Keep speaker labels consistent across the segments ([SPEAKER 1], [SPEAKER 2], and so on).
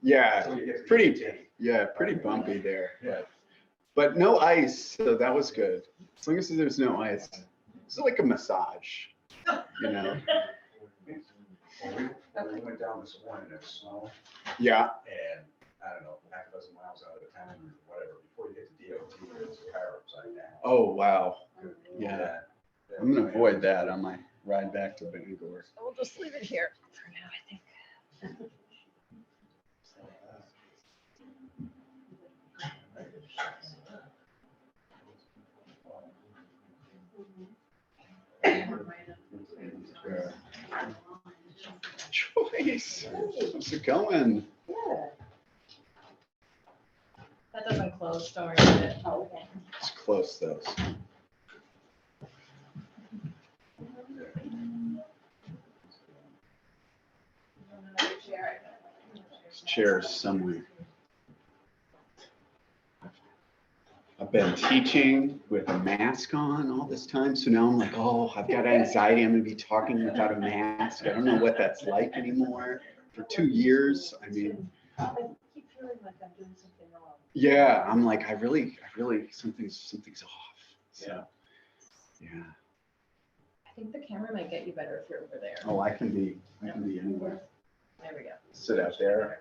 [SPEAKER 1] Yeah,
[SPEAKER 2] So you get
[SPEAKER 1] pretty bumpy there.
[SPEAKER 2] Yeah.
[SPEAKER 1] But no ice, so that was good. As long as there's no ice. It's like a massage, you know?
[SPEAKER 2] We went down this morning in the snow,
[SPEAKER 1] Yeah.
[SPEAKER 2] and I don't know, half a dozen miles out of town or whatever, before you get to DOT, it's a car upside down.
[SPEAKER 1] Oh, wow. Yeah. I'm gonna avoid that on my ride back to Bangor.
[SPEAKER 3] We'll just leave it here for now, I think.
[SPEAKER 1] Joyce, how's it going?
[SPEAKER 3] Good. That doesn't close, don't worry about it. Oh, okay.
[SPEAKER 1] It's close though. Chairs somewhere. I've been teaching with a mask on all this time, so now I'm like, oh, I've got anxiety. I'm gonna be talking without a mask. I don't know what that's like anymore. For 2 years, I mean.
[SPEAKER 3] I keep feeling like I'm doing something wrong.
[SPEAKER 1] Yeah, I'm like, I really, something's off. So, yeah.
[SPEAKER 3] I think the camera might get you better if you're over there.
[SPEAKER 1] Oh, I can be anywhere.
[SPEAKER 3] There we go.
[SPEAKER 1] Sit out there.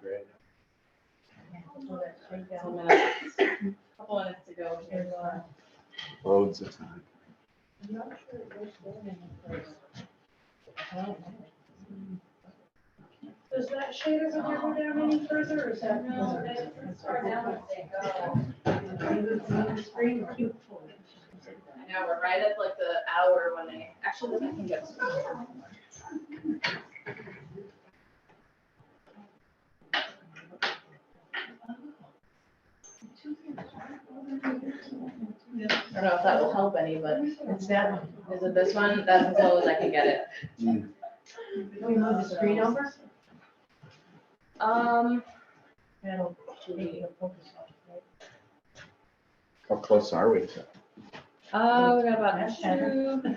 [SPEAKER 1] Great.
[SPEAKER 3] Couple minutes to go here.
[SPEAKER 1] Loads of time.
[SPEAKER 4] Does that shade over there go down any further, or is that?
[SPEAKER 3] No, it's far down as they go. I know, we're right at like the hour when they, actually, I can get. I don't know if that will help any, but
[SPEAKER 4] It's that one.
[SPEAKER 3] is it this one? That's as low as I can get it.
[SPEAKER 1] Mm.
[SPEAKER 4] Can we move the screen over? That'll take the focus off, right?
[SPEAKER 1] How close are we?
[SPEAKER 3] We got about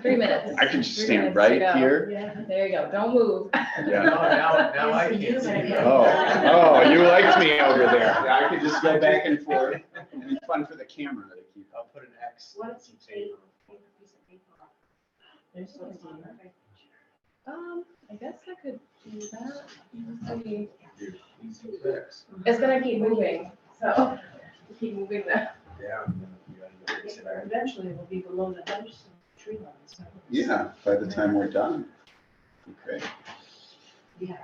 [SPEAKER 3] 3 minutes.
[SPEAKER 1] I can just
[SPEAKER 3] 3
[SPEAKER 1] stand
[SPEAKER 3] minutes
[SPEAKER 1] right
[SPEAKER 3] to go.
[SPEAKER 1] here.
[SPEAKER 4] Yeah.
[SPEAKER 3] There you go, don't move.
[SPEAKER 1] Yeah.
[SPEAKER 2] Now I can't see.
[SPEAKER 1] Oh, you liked me over there. Yeah, I could just go back and forth. It'd be fun for the camera to keep.
[SPEAKER 2] I'll put an X.
[SPEAKER 4] What's the tape? Piece of paper. There's something.
[SPEAKER 3] I guess I could do that. Let's see.
[SPEAKER 2] X.
[SPEAKER 3] It's gonna keep moving, so keep moving that.
[SPEAKER 2] Yeah.
[SPEAKER 4] Eventually it will be below the house and tree lines.
[SPEAKER 1] Yeah, by the time we're done. Okay.
[SPEAKER 4] Yeah.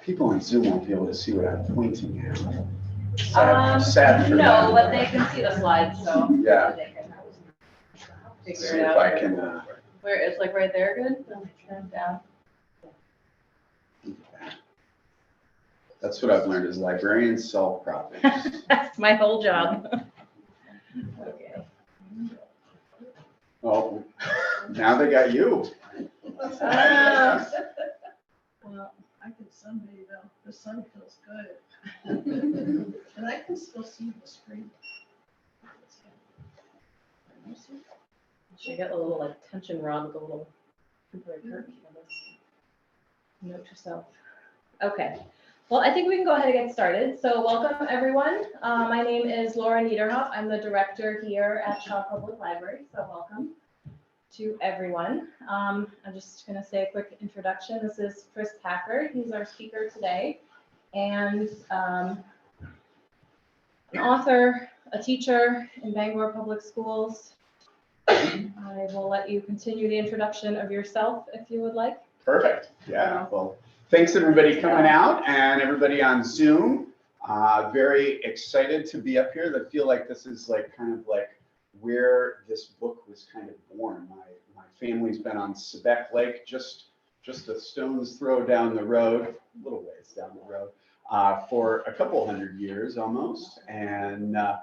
[SPEAKER 1] People on Zoom won't be able to see what I'm pointing at. Sad for
[SPEAKER 3] No,
[SPEAKER 1] them.
[SPEAKER 3] but they can see the slides, so.
[SPEAKER 1] Yeah.
[SPEAKER 3] They can
[SPEAKER 1] See
[SPEAKER 3] figure it
[SPEAKER 1] if I
[SPEAKER 3] out.
[SPEAKER 1] can.
[SPEAKER 3] Where, it's like right there, good? Down.
[SPEAKER 1] That's what I've learned is librarians solve problems.
[SPEAKER 3] That's my whole job. Okay.
[SPEAKER 1] Oh, now they got you.
[SPEAKER 4] Well, I can someday though, the sun feels good. And I can still see the screen.
[SPEAKER 3] Should get a little like tension rod with a little temporary curtain for this. Note yourself. Okay. Well, I think we can go ahead and get started. So welcome everyone. My name is Laura Niederhoff. I'm the director here at Shaw Public Library. So welcome to everyone. I'm just going to say a quick introduction. This is Chris Packard. He's our speaker today. And an author, a teacher in Bangor Public Schools. I will let you continue the introduction of yourself if you would like.
[SPEAKER 1] Perfect. Yeah. Well, thanks everybody coming out and everybody on Zoom. Very excited to be up here. I feel like this is like kind of like where this book was kind of born. My family's been on Sebec Lake, just a stone's throw down the road, a little ways down the road, for a couple hundred years almost. And I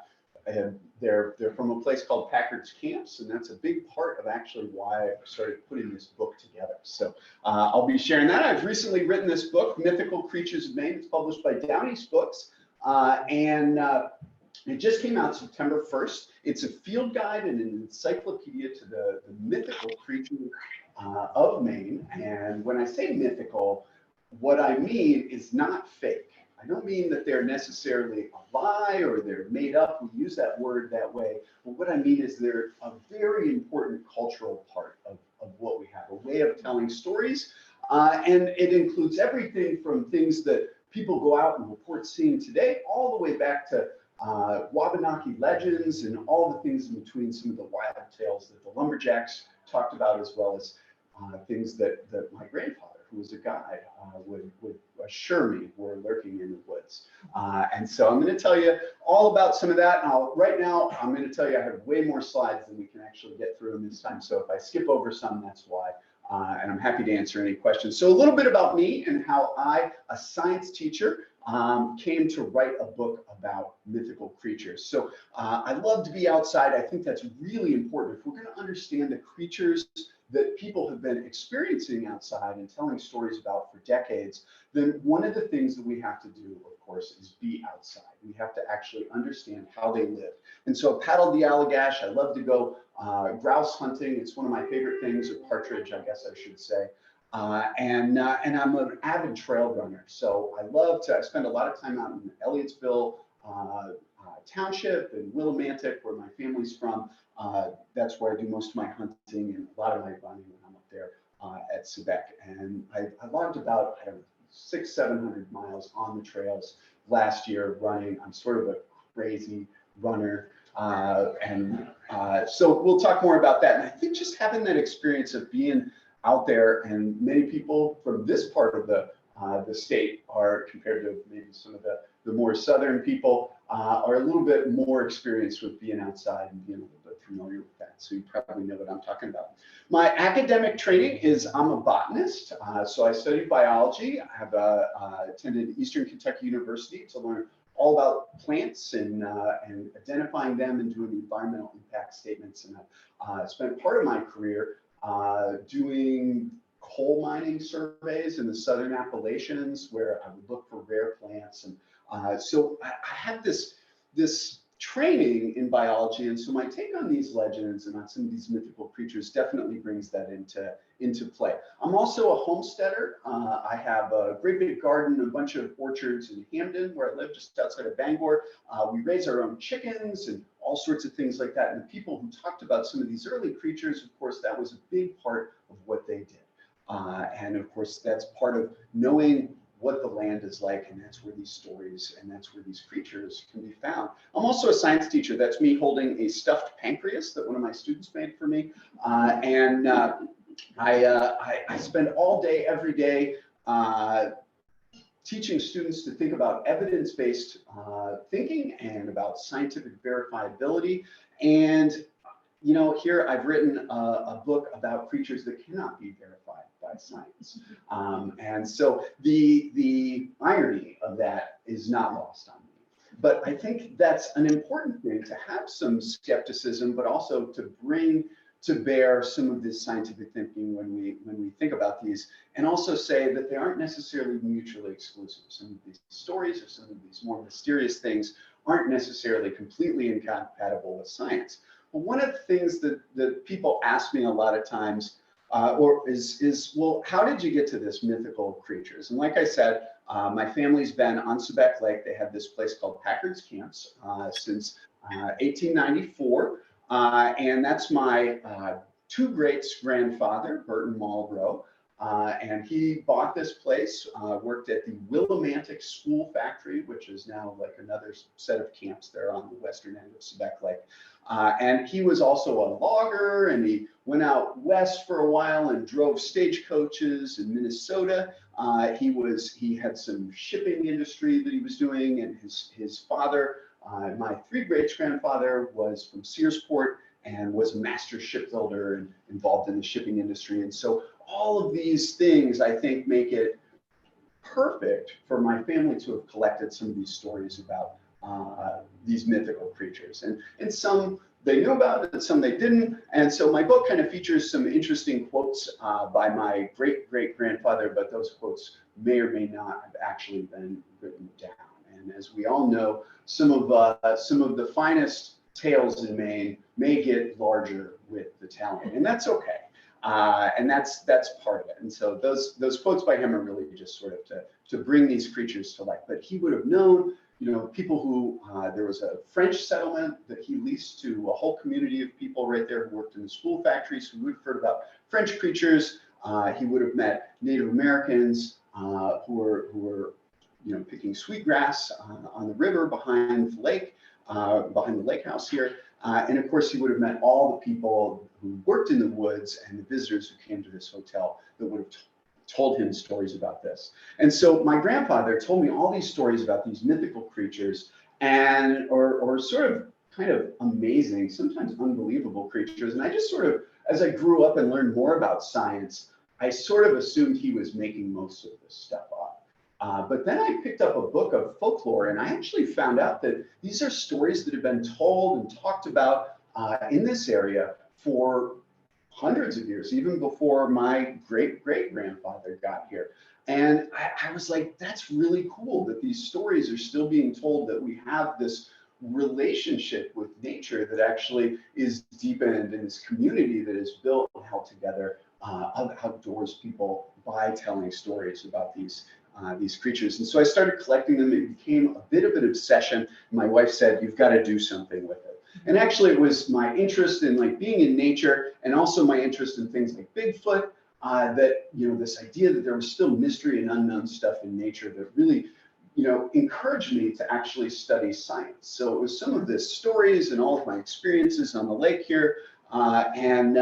[SPEAKER 1] had they're from a place called Packard's Camps, and that's a big part of actually why I started putting this book together. So I'll be sharing that. I've recently written this book, Mythical Creatures of Maine. It's published by Downey's Books, and it just came out September 1st. It's a field guide and an encyclopedia to the mythical creatures of Maine. And when I say mythical, what I mean is not fake. I don't mean that they're necessarily a lie or they're made up. We use that word that way. But what I mean is they're a very important cultural part of what we have, a way of telling stories. And it includes everything from things that people go out and report seeing today, all the way back to Wabanaki legends and all the things in between, some of the wild tales that the lumberjacks talked about, as well as things that my grandfather, who was a guide, would assure me were lurking in the woods. And so I'm going to tell you all about some of that. Now, right now, I'm going to tell you I have way more slides than we can actually get through in this time. So if I skip over some, that's why. And I'm happy to answer any questions. So a little bit about me and how I, a science teacher, came to write a book about mythical creatures. So I love to be outside. I think that's really important. If we're going to understand the creatures that people have been experiencing outside and telling stories about for decades, then one of the things that we have to do, of course, is be outside. We have to actually understand how they live. And so I paddled the Allagash. I love to go grouse hunting. It's one of my favorite things, or partridge, I guess I should say. And I'm an avid trail runner. So I spend a lot of time out in Elliottsville Township and Willimantic, where my family's from. That's where I do most of my hunting and a lot of my running when I'm up there at Sebec. And I logged about 600-700 miles on the trails last year running. I'm sort of a crazy runner. So we'll talk more about that. And I think just having that experience of being out there, and many people from this part of the state are, compared to maybe some of the more southern people, are a little bit more experienced with being outside and being a little bit familiar with that. So you probably know what I'm talking about. My academic training is I'm a botanist. So I studied biology. I have attended Eastern Kentucky University to learn all about plants and identifying them and doing environmental impact statements. And I spent part of my career doing coal mining surveys in the Southern Appalachians, where I would look for rare plants. And so I had this training in biology. And so my take on these legends and on some of these mythical creatures definitely brings that into play. I'm also a homesteader. I have a great big garden, a bunch of orchards in Hamden, where I live just outside of Bangor. We raise our own chickens and all sorts of things like that. And the people who talked about some of these early creatures, of course, that was a big part of what they did. And of course, that's part of knowing what the land is like, and that's where these stories and that's where these creatures can be found. I'm also a science teacher. That's me holding a stuffed pancreas that one of my students made for me. I spend all day, every day, teaching students to think about evidence-based thinking and about scientific verifiability. And you know, here I've written a book about creatures that cannot be verified by science. And so the irony of that is not lost on me. But I think that's an important thing, to have some skepticism, but also to bring to bear some of this scientific thinking when we think about these, and also say that they aren't necessarily mutually exclusive. Some of these stories or some of these more mysterious things aren't necessarily completely incompatible with science. But one of the things that people ask me a lot of times is, well, how did you get to this mythical creatures? And like I said, my family's been on Sebec Lake. They have this place called Packard's Camps since 1894. And that's my two greats grandfather, Burton Marlborough. And he bought this place, worked at the Willimantic School Factory, which is now like another set of camps there on the western end of Sebec Lake. And he was also a logger, and he went out west for a while and drove stagecoaches in Minnesota. He had some shipping industry that he was doing, and his father, my three great-grandfather, was from Searsport and was a master shipbuilder and involved in the shipping industry. And so all of these things, I think, make it perfect for my family to have collected some of these stories about these mythical creatures. And some they knew about and some they didn't. And so my book kind of features some interesting quotes by my great-great-grandfather, but those quotes may or may not have actually been written down. And as we all know, some of the finest tales in Maine may get larger with the telling, and that's okay. And that's part of it. And so those quotes by him are really just sort of to bring these creatures to life. But he would have known, people who, there was a French settlement that he leased to a whole community of people right there who worked in the spool factories, who would have heard about French creatures. He would have met Native Americans who were picking sweetgrass on the river behind the lake house here. And of course, he would have met all the people who worked in the woods and the visitors who came to this hotel that would have told him stories about this. And so my grandfather told me all these stories about these mythical creatures or sort of kind of amazing, sometimes unbelievable creatures. And I just sort of, as I grew up and learned more about science, I sort of assumed he was making most of this stuff up. But then I picked up a book of folklore, and I actually found out that these are stories that have been told and talked about in this area for hundreds of years, even before my great-great-grandfather got here. And I was like, that's really cool that these stories are still being told, that we have this relationship with nature that actually is deepened in this community that is built and held together outdoors people by telling stories about these creatures. And so I started collecting them. It became a bit of an obsession. My wife said, you've got to do something with it. And actually it was my interest in being in nature, and also my interest in things like Bigfoot, this idea that there was still mystery and unknown stuff in nature that really, encouraged me to actually study science. So it was some of the stories and all of my experiences on the lake here, and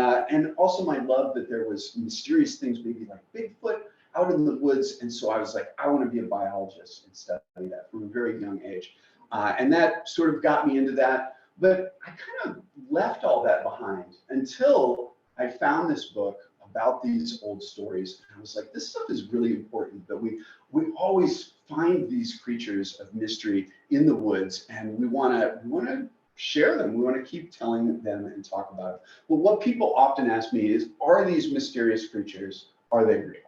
[SPEAKER 1] also my love that there was mysterious things, maybe like Bigfoot, out in the woods. And so I was like, I want to be a biologist and study that from a very young age. And that sort of got me into that. But I kind of left all that behind until I found this book about these old stories. And I was like, this stuff is really important, that we always find these creatures of mystery in the woods, and we want to share them. We want to keep telling them and talk about it. But what people often ask me is, are these mysterious creatures, are they real?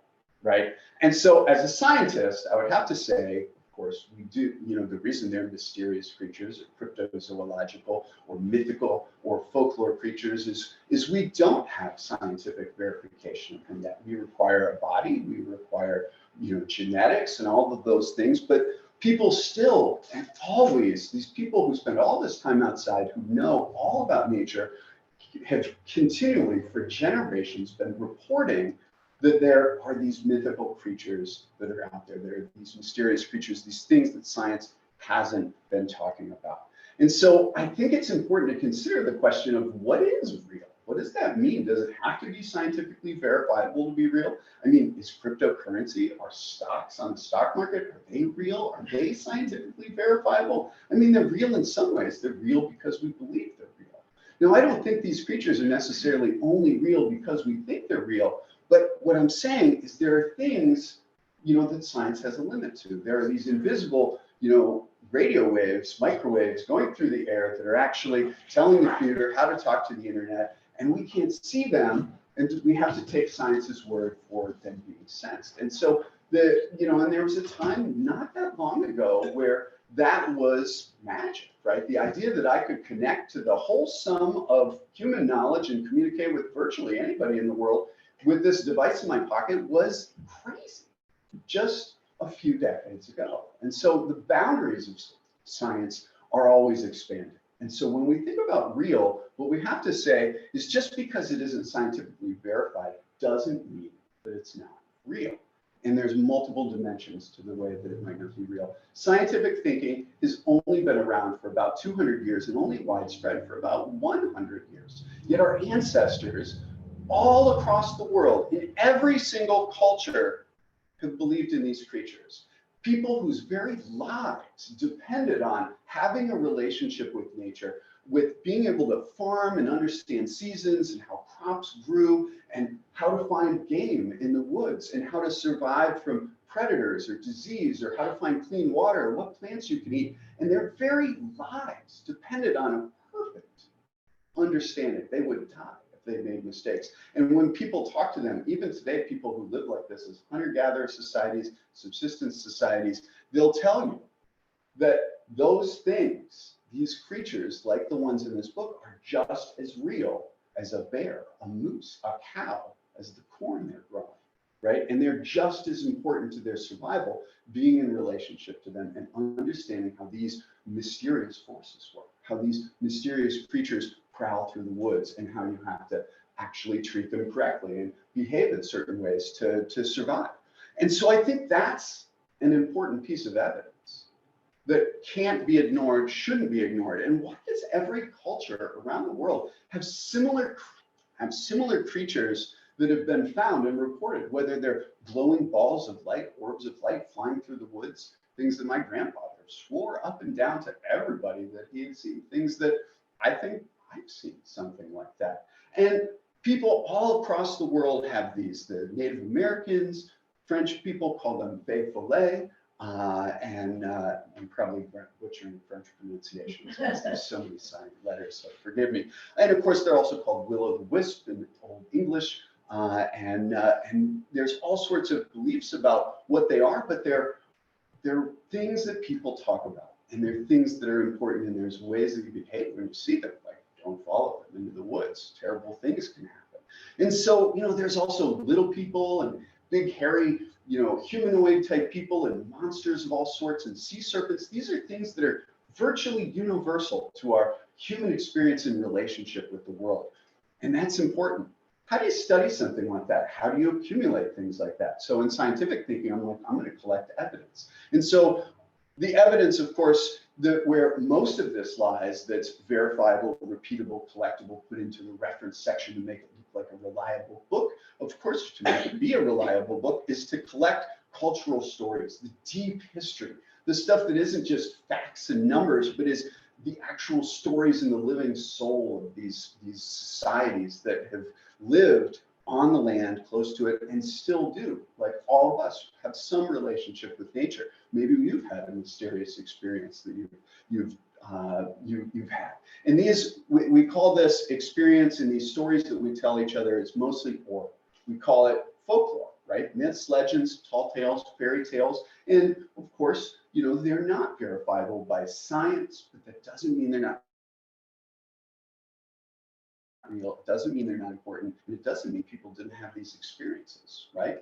[SPEAKER 1] Right? And so as a scientist, I would have to say, of course, we do, the reason they're mysterious creatures or cryptozoological or mythical or folklore creatures is we don't have scientific verification of that. We require a body, we require, genetics and all of those things, but people still, and always, these people who spend all this time outside, who know all about nature, have continually for generations been reporting that there are these mythical creatures that are out there. There are these mysterious creatures, these things that science hasn't been talking about. And so I think it's important to consider the question of what is real? What does that mean? Does it have to be scientifically verifiable to be real? I mean, is cryptocurrency, are stocks on the stock market, are they real? Are they scientifically verifiable? I mean, they're real in some ways. They're real because we believe they're real. Now, I don't think these creatures are necessarily only real because we think they're real. But what I'm saying is there are things, that science has a limit to. There are these invisible, radio waves, microwaves going through the air that are actually telling the computer how to talk to the internet, and we can't see them, and we have to take science's word for them being sensed. And so and there was a time not that long ago where that was magic, right? The idea that I could connect to the whole sum of human knowledge and communicate with virtually anybody in the world with this device in my pocket was crazy just a few decades ago. And so the boundaries of science are always expanding. And so when we think about real, what we have to say is just because it isn't scientifically verified doesn't mean that it's not real. And there's multiple dimensions to the way that it might not be real. Scientific thinking has only been around for about 200 years and only widespread for about 100 years. Yet our ancestors all across the world, in every single culture, have believed in these creatures. People whose very lives depended on having a relationship with nature, with being able to farm and understand seasons and how crops grew and how to find game in the woods and how to survive from predators or disease or how to find clean water or what plants you can eat. And their very lives depended on a perfect understanding. They would die if they made mistakes. And when people talk to them, even today, people who live like this as hunter-gatherer societies, subsistence societies, they'll tell you that those things, these creatures like the ones in this book, are just as real as a bear, a moose, a cow, as the corn they're growing, right? And they're just as important to their survival, being in relationship to them and understanding how these mysterious forces work, how these mysterious creatures prowl through the woods, and how you have to actually treat them correctly and behave in certain ways to survive. And so I think that's an important piece of evidence that can't be ignored, shouldn't be ignored. And why does every culture around the world have similar creatures that have been found and reported, whether they're glowing balls of light, orbs of light flying through the woods, things that my grandfather swore up and down to everybody that he had seen, things that I think I've seen something like that. And people all across the world have these. The Native Americans, French people call them fée follet. And I'm probably butchering French pronunciations because there's so many silent letters, so forgive me. And of course, they're also called will-o'-the-wisp in Old English. And there's all sorts of beliefs about what they are, but they're things that people talk about, and they're things that are important, and there's ways that you behave when you see them, like don't follow them into the woods. Terrible things can happen. And so, there's also little people and big, hairy, humanoid type people and monsters of all sorts and sea serpents. These are things that are virtually universal to our human experience and relationship with the world. And that's important. How do you study something like that? How do you accumulate things like that? So in scientific thinking, I'm going to collect evidence. And so the evidence, of course, where most of this lies, that's verifiable, repeatable, collectible, put into the reference section to make it look like a reliable book. Of course, to make it be a reliable book is to collect cultural stories, the deep history, the stuff that isn't just facts and numbers, but is the actual stories in the living soul of these societies that have lived on the land, close to it, and still do. Like all of us have some relationship with nature. Maybe you've had a mysterious experience that you've had. And these, we call this experience and these stories that we tell each other, it's mostly oral. We call it folklore, right? Myths, legends, tall tales, fairy tales. And of course, they're not verifiable by science, but that doesn't mean they're not real. It doesn't mean they're not important. And it doesn't mean people didn't have these experiences, right?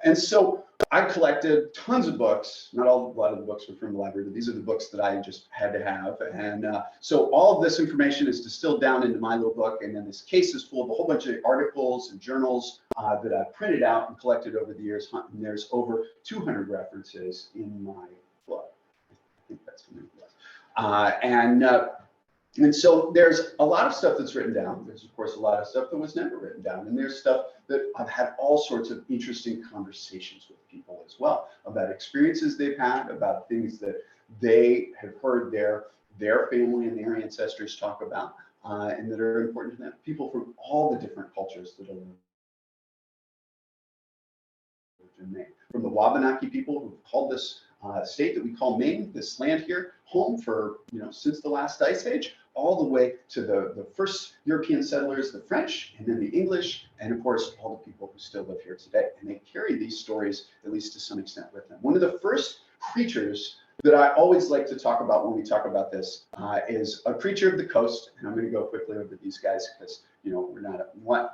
[SPEAKER 1] And so I collected tons of books. Not a lot of the books were from the library, but these are the books that I just had to have. And so all of this information is distilled down into my little book. And then this case is full of a whole bunch of articles and journals that I printed out and collected over the years. And there's over 200 references in my book. I think that's what it was. And so there's a lot of stuff that's written down. There's, of course, a lot of stuff that was never written down. And there's stuff that I've had all sorts of interesting conversations with people as well about experiences they've had, about things that they have heard their family and their ancestors talk about, and that are important to them. People from all the different cultures that are in Maine. From the Wabanaki people who've called this state that we call Maine, this land here, home for, since the last ice age, all the way to the first European settlers, the French, and then the English, and of course, all the people who still live here today. And they carry these stories, at least to some extent, with them. One of the first creatures that I always like to talk about when we talk about this is a creature of the coast. And I'm going to go quickly over these guys because, we're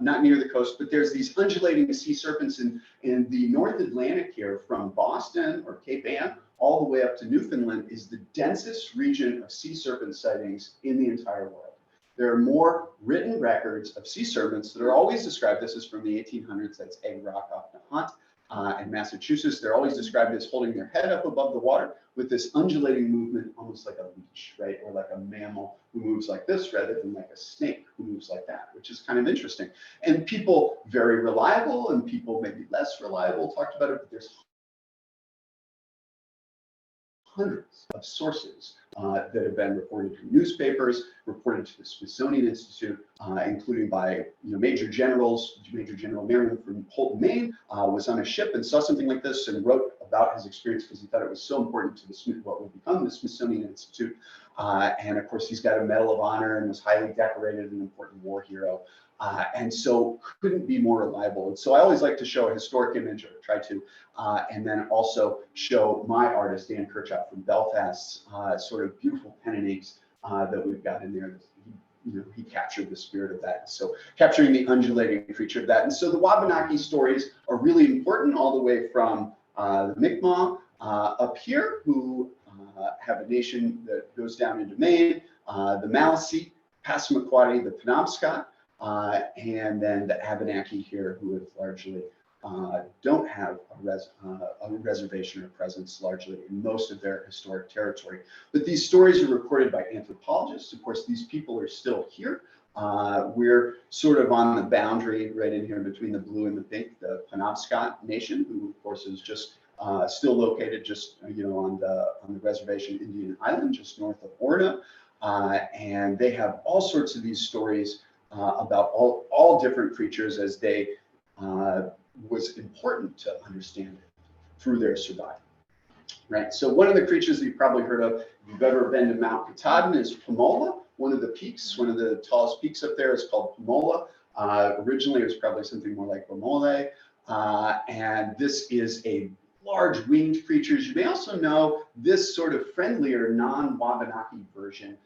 [SPEAKER 1] not near the coast, but there's these undulating sea serpents in the North Atlantic here, from Boston or Cape Ann all the way up to Newfoundland, is the densest region of sea serpent sightings in the entire world. There are more written records of sea serpents that are always described. This is from the 1800s. That's Egg Rock off Nahant in Massachusetts. They're always described as holding their head up above the water with this undulating movement, almost like a leech, right? Or like a mammal who moves like this rather than like a snake who moves like that, which is kind of interesting. And people very reliable and people maybe less reliable talked about it, but there's hundreds of sources that have been reported to newspapers, reported to the Smithsonian Institute, including by major generals. Major General Merriman from Holton, Maine, was on a ship and saw something like this and wrote about his experience because he thought it was so important to what would become the Smithsonian Institute. And of course, he's got a Medal of Honor and was highly decorated, an important war hero. And so couldn't be more reliable. And so I always like to show a historic image, or try to, and then also show my artist, Dan Kirchhoff from Belfast's sort of beautiful pen and inks that we've got in there. He captured the spirit of that. So capturing the undulating creature of that. And so the Wabanaki stories are really important, all the way from the Mi'kmaq up here, who have a nation that goes down into Maine, the Maliseet, Passamaquoddy, the Penobscot, and then the Abenaki here, who have largely don't have a reservation or presence largely in most of their historic territory. But these stories are recorded by anthropologists. Of course, these people are still here. We're sort of on the boundary right in here between the blue and the pink, the Penobscot Nation, who of course is just still located just on the reservation Indian Island, just north of Orono. And they have all sorts of these stories about all different creatures, as they was important to understand through their survival. Right. So one of the creatures that you've probably heard of, if you've ever been to Mount Katahdin, is Pamula. One of the peaks, one of the tallest peaks up there, is called Pamula. Originally, it was probably something more like Pamole. And this is a large winged creature. You may also know this sort of friendlier non-Wabanaki version,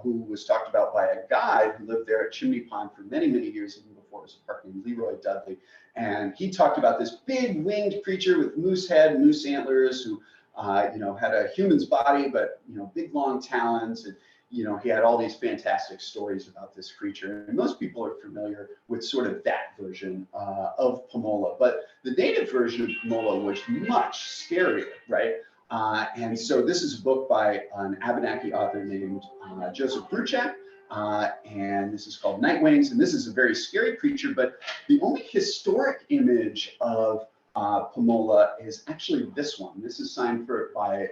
[SPEAKER 1] who was talked about by a guide who lived there at Chimney Pond for many, many years, even before it was a park named Leroy Dudley. And he talked about this big winged creature with moose head, moose antlers, who had a human's body, but big long talons. And he had all these fantastic stories about this creature. And most people are familiar with sort of that version of Pamula. But the native version of Pamula was much scarier, right? And so this is a book by an Abenaki author named Joseph Bruchac, and this is called Nightwings. And this is a very scary creature, but the only historic image of Pamula is actually this one. This is signed by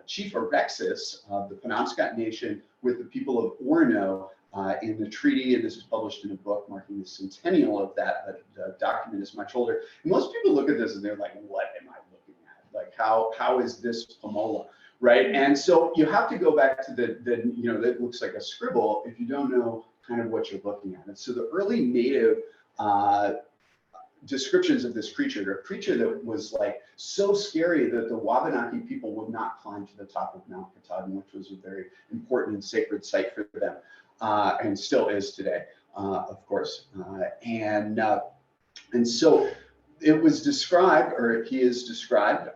[SPEAKER 1] Chief Orexis of the Penobscot Nation with the people of Orono in the treaty, and this was published in a book marking the centennial of that, but the document is much older. And most people look at this and they're like, what am I looking at? Like, how is this Pamula, right? And so you have to go back to that looks like a scribble if you don't know kind of what you're looking at. And so the early native descriptions of this creature, a creature that was like so scary that the Wabanaki people would not climb to the top of Mount Katahdin, which was a very important and sacred site for them, and still is today, of course. And so it was described, or it is described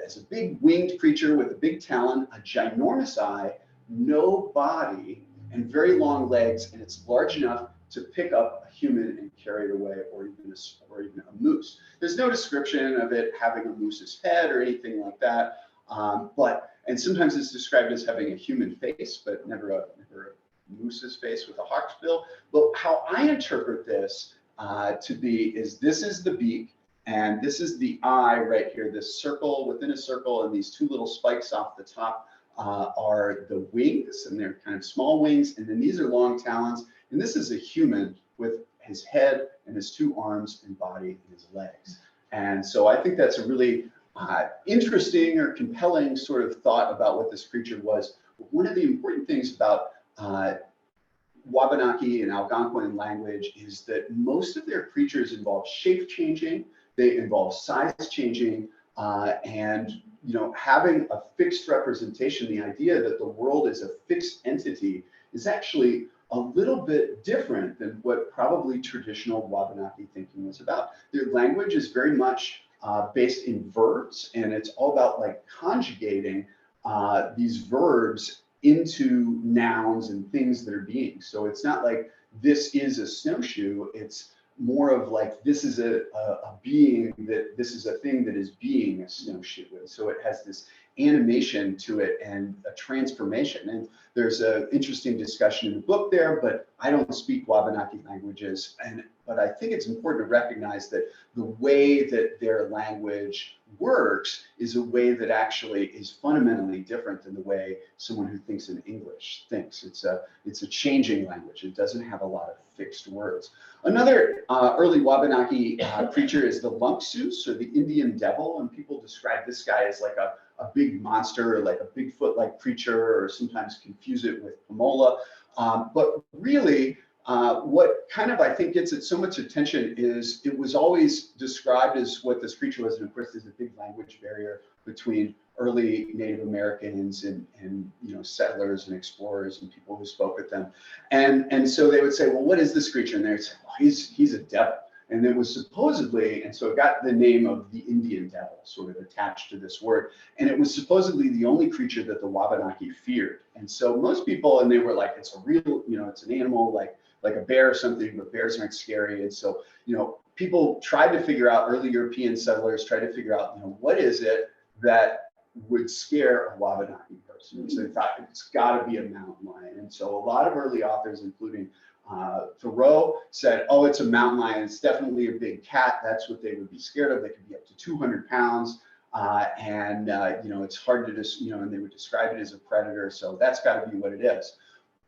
[SPEAKER 1] as a big winged creature with a big talon, a ginormous eye, no body, and very long legs, and it's large enough to pick up a human and carry it away, or even a moose. There's no description of it having a moose's head or anything like that, and sometimes it's described as having a human face, but never a moose's face with a hawk's bill. But how I interpret this to be is this is the beak, and this is the eye right here, this circle within a circle, and these two little spikes off the top are the wings, and they're kind of small wings, and then these are long talons. And this is a human with his head and his two arms and body and his legs. And so I think that's a really interesting or compelling sort of thought about what this creature was. One of the important things about Wabanaki and Algonquin language is that most of their creatures involve shape changing, they involve size changing, and having a fixed representation, the idea that the world is a fixed entity, is actually a little bit different than what probably traditional Wabanaki thinking was about. Their language is very much based in verbs, and it's all about like conjugating these verbs into nouns and things that are being. So it's not like this is a snowshoe, it's more of like this is a being, that this is a thing that is being a snowshoe. And so it has this animation to it and a transformation. And there's an interesting discussion in the book there, but I don't speak Wabanaki languages. But I think it's important to recognize that the way that their language works is a way that actually is fundamentally different than the way someone who thinks in English thinks. It's a changing language. It doesn't have a lot of fixed words. Another early Wabanaki creature is the Lunxus, or the Indian devil, and people describe this guy as like a big monster, or like a Bigfoot-like creature, or sometimes confuse it with Pamula. But really, what kind of I think gets it so much attention is it was always described as what this creature was, and of course there's a big language barrier between early Native Americans and settlers and explorers and people who spoke with them, and so they would say, well, what is this creature? And they would say, well, he's a devil. And it was supposedly, and so it got the name of the Indian devil sort of attached to this word. And it was supposedly the only creature that the Wabanaki feared. And so most people, and they were like, it's a real, it's an animal like a bear or something, but bears aren't scary. And so, people tried to figure out, early European settlers tried to figure out, what is it that would scare a Wabanaki person? And so they thought it's got to be a mountain lion. And so a lot of early authors, including Thoreau, said, oh, it's a mountain lion. It's definitely a big cat. That's what they would be scared of. They could be up to 200 pounds. It's hard to just, and they would describe it as a predator. So that's got to be what it is.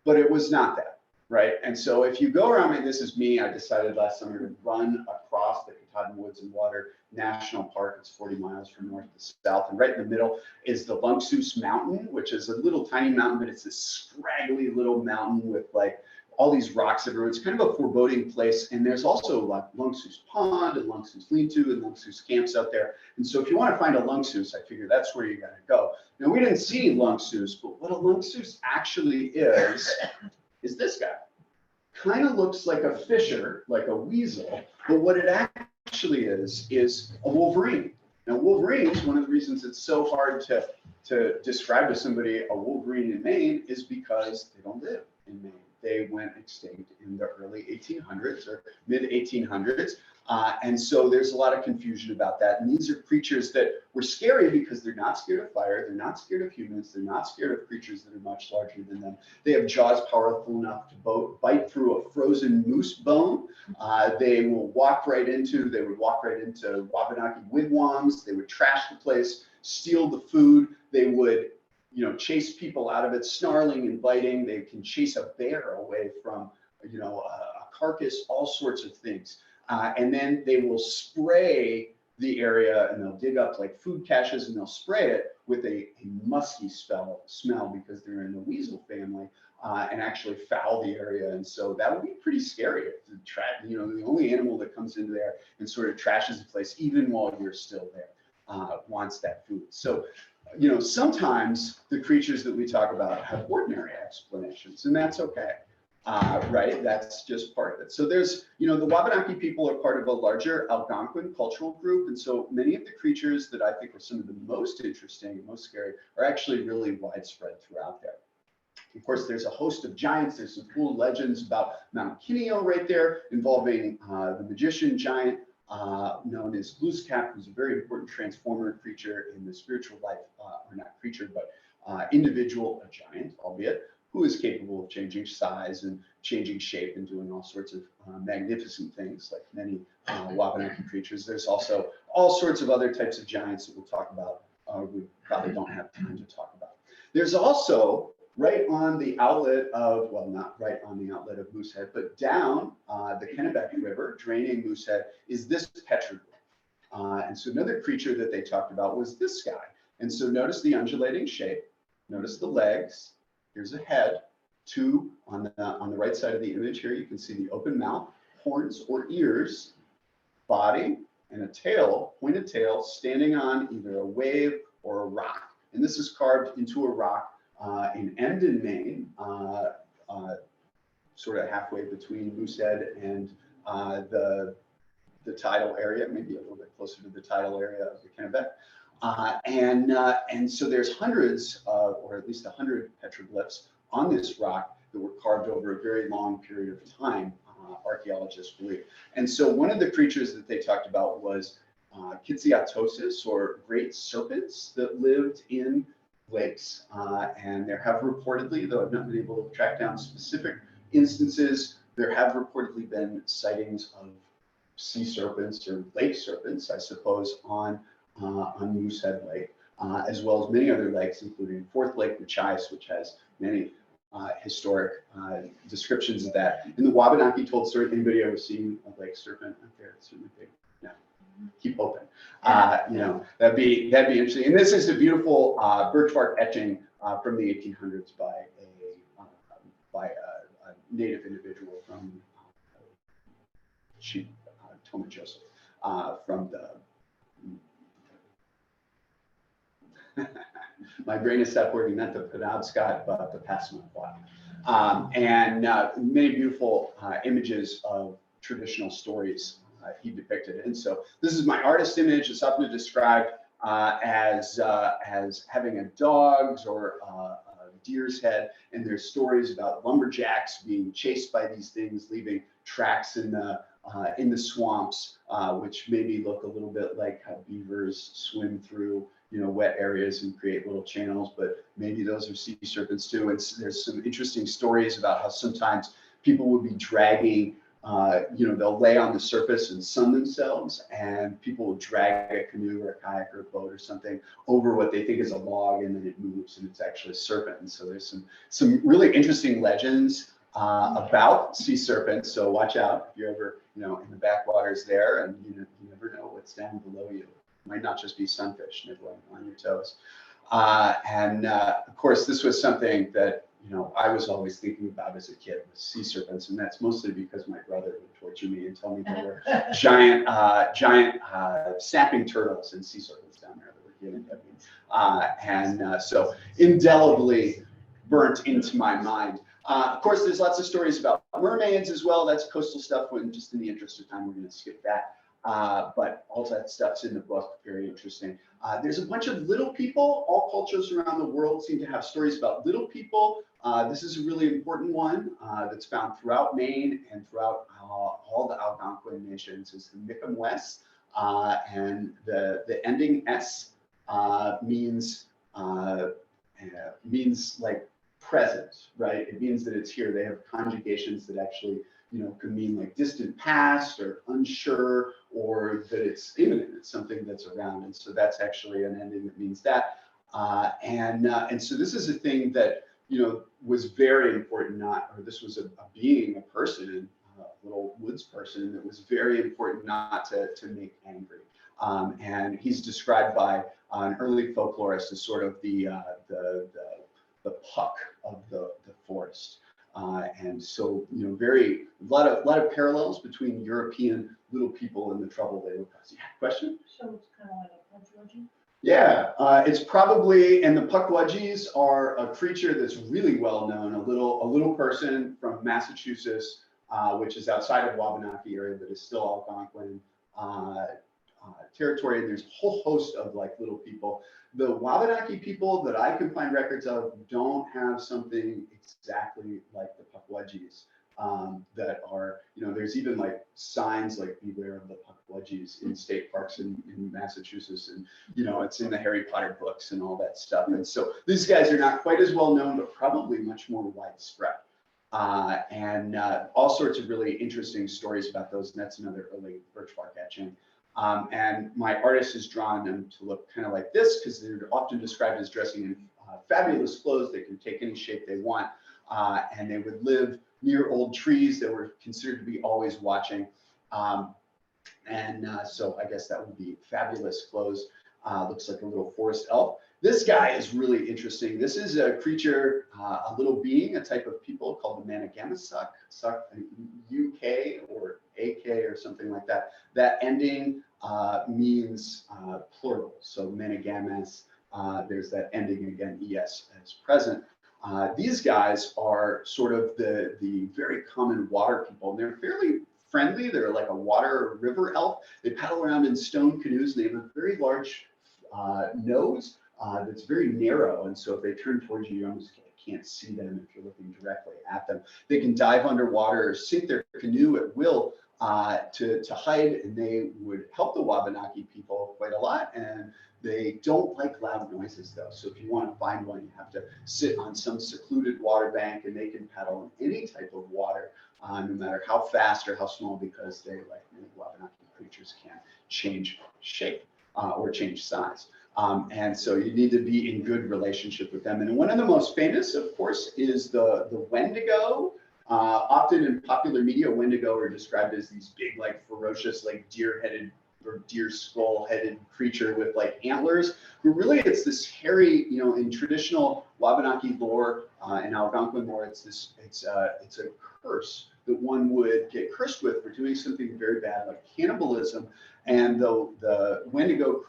[SPEAKER 1] But it was not that, right? And so if you go around, and this is me, I decided last summer to run across the Katahdin Woods and Water National Park. It's 40 miles from north to south. And right in the middle is the Lunxus Mountain, which is a little tiny mountain, but it's this scraggly little mountain with like all these rocks everywhere. It's kind of a foreboding place. And there's also like Lunxus Pond and Lunxus Lean-To and Lunxus camps out there. And so if you want to find a Lunxus, I figure that's where you got to go. Now, we didn't see Lunxus, but what a Lunxus actually is this guy. Kind of looks like a fisher, like a weasel, but what it actually is a Wolverine. Now, Wolverines, one of the reasons it's so hard to describe to somebody a Wolverine in Maine is because they don't live in Maine. They went extinct in the early 1800s or mid 1800s. And so there's a lot of confusion about that. And these are creatures that were scary because they're not scared of fire. They're not scared of humans. They're not scared of creatures that are much larger than them. They have jaws powerful enough to bite through a frozen moose bone. They would walk right into Wabanaki wigwams. They would trash the place, steal the food. They would chase people out of it, snarling and biting. They can chase a bear away from, a carcass, all sorts of things. And then they will spray the area, and they'll dig up like food caches, and they'll spray it with a musky smell because they're in the weasel family, and actually foul the area. And so that would be pretty scary. The only animal that comes into there and sort of trashes the place, even while you're still there, wants that food. So, sometimes the creatures that we talk about have ordinary explanations, and that's okay. Right? That's just part of it. So there's, the Wabanaki people are part of a larger Algonquin cultural group. And so many of the creatures that I think are some of the most interesting and most scary are actually really widespread throughout there. Of course, there's a host of giants. There's some cool legends about Mount Kineo right there involving the magician giant known as Glooskap, who's a very important transformer creature in the spiritual life, or not creature, but individual, a giant, albeit, who is capable of changing size and changing shape and doing all sorts of magnificent things like many Wabanaki creatures. There's also all sorts of other types of giants that we'll talk about. We probably don't have time to talk about. There's also right on the outlet of, well, not right on the outlet of Moosehead, but down the Kennebec River, draining Moosehead, is this petroglyph. And so another creature that they talked about was this guy. And so notice the undulating shape, notice the legs. Here's a head, two on the right side of the image here. You can see the open mouth, horns or ears, body, and a tail, pointed tail, standing on either a wave or a rock. And this is carved into a rock in Emden, Maine, sort of halfway between Moosehead and the tidal area, maybe a little bit closer to the tidal area of the Kennebec. And so there's hundreds of, or at least 100 petroglyphs on this rock that were carved over a very long period of time, archaeologists believe. And so one of the creatures that they talked about was Kidziatosis, or great serpents that lived in lakes. And there have reportedly, though I've not been able to track down specific instances, there have reportedly been sightings of sea serpents or lake serpents, I suppose, on Moosehead Lake, as well as many other lakes, including Fourth Lake Machias, which has many historic descriptions of that. In the Wabanaki told story, anybody ever seen a lake serpent out there? It's certainly big. No, keep hoping. You know, that'd be interesting. And this is a beautiful Birchmark etching from the 1800s by a native individual from Thomas Joseph from the. My brain has stopped working, not the Penobscot, but the Passamaquoddy. And many beautiful images of traditional stories he depicted. And so this is my artist image. It's often described as having a dog's or a deer's head. And there's stories about lumberjacks being chased by these things, leaving tracks in the swamps, which maybe look a little bit like how beavers swim through, you know, wet areas and create little channels, but maybe those are sea serpents too. And there's some interesting stories about how sometimes people will be dragging, you know, they'll lay on the surface and sun themselves, and people will drag a canoe or a kayak or a boat or something over what they think is a log, and then it moves and it's actually a serpent. And so there's some really interesting legends about sea serpents. So watch out if you're ever, you know, in the backwaters there, and you never know what's down below you. It might not just be sunfish nibbling on your toes. Of course, this was something that, you know, I was always thinking about as a kid, with sea serpents, and that's mostly because my brother would torture me and tell me there were giant snapping turtles and sea serpents down there that were getting heavy. So indelibly burnt into my mind. Of course, there's lots of stories about mermaids as well. That's coastal stuff. When just in the interest of time, we're going to skip that. But all that stuff's in the book. Very interesting. There's a bunch of little people. All cultures around the world seem to have stories about little people. This is a really important one that's found throughout Maine and throughout all the Algonquin nations. Is the Mi'kmaq, and the ending S means like present, right? It means that it's here. They have conjugations that actually, you know, could mean like distant past or unsure, or that it's imminent. It's something that's around. And so that's actually an ending that means that. And so this is a thing that, you know, was very important. This was a being, a person, a little woods person that was very important not to make angry. And he's described by an early folklorist as sort of the puck of the forest. And so, you know, a lot of parallels between European little people and the trouble they would cause. Yeah, question?
[SPEAKER 4] So it's kind of like a Pukwudgie?
[SPEAKER 1] Yeah, it's probably, and the Pukwudgies are a creature that's really well known, a little person from Massachusetts, which is outside of Wabanaki area, but is still Algonquin territory. And there's a whole host of like little people. The Wabanaki people that I can find records of don't have something exactly like the Pukwudgies that are, you know, there's even like signs like beware of the Pukwudgies in state parks in Massachusetts, and, you know, it's in the Harry Potter books and all that stuff. And so these guys are not quite as well known, but probably much more widespread. And all sorts of really interesting stories about those. And that's another early Birchmark etching. And my artist has drawn them to look kind of like this, because they're often described as dressing in fabulous clothes. They can take any shape they want, and they would live near old trees that were considered to be always watching. So I guess that would be fabulous clothes. Looks like a little forest elf. This guy is really interesting. This is a creature, a little being, a type of people called the Managamasuk, UK or AK or something like that. That ending means plural. So Managamas, there's that ending again, ES as present. These guys are sort of the very common water people, and they're fairly friendly. They're like a water or river elf. They paddle around in stone canoes, and they have a very large nose that's very narrow. And so if they turn towards you, you almost can't see them if you're looking directly at them. They can dive underwater or sink their canoe at will to hide, and they would help the Wabanaki people quite a lot. And they don't like loud noises though. So if you want to find one, you have to sit on some secluded water bank, and they can paddle in any type of water, no matter how fast or how small, because they, like many Wabanaki creatures, can change shape or change size. And so you need to be in good relationship with them. And one of the most famous, of course, is the Wendigo. Often in popular media, Wendigo are described as these big, like ferocious, like deer-headed or deer skull-headed creature with like antlers. But really, it's this hairy, in traditional Wabanaki lore and Algonquin lore, it's a curse that one would get cursed with for doing something very bad, like cannibalism. And the Wendigo,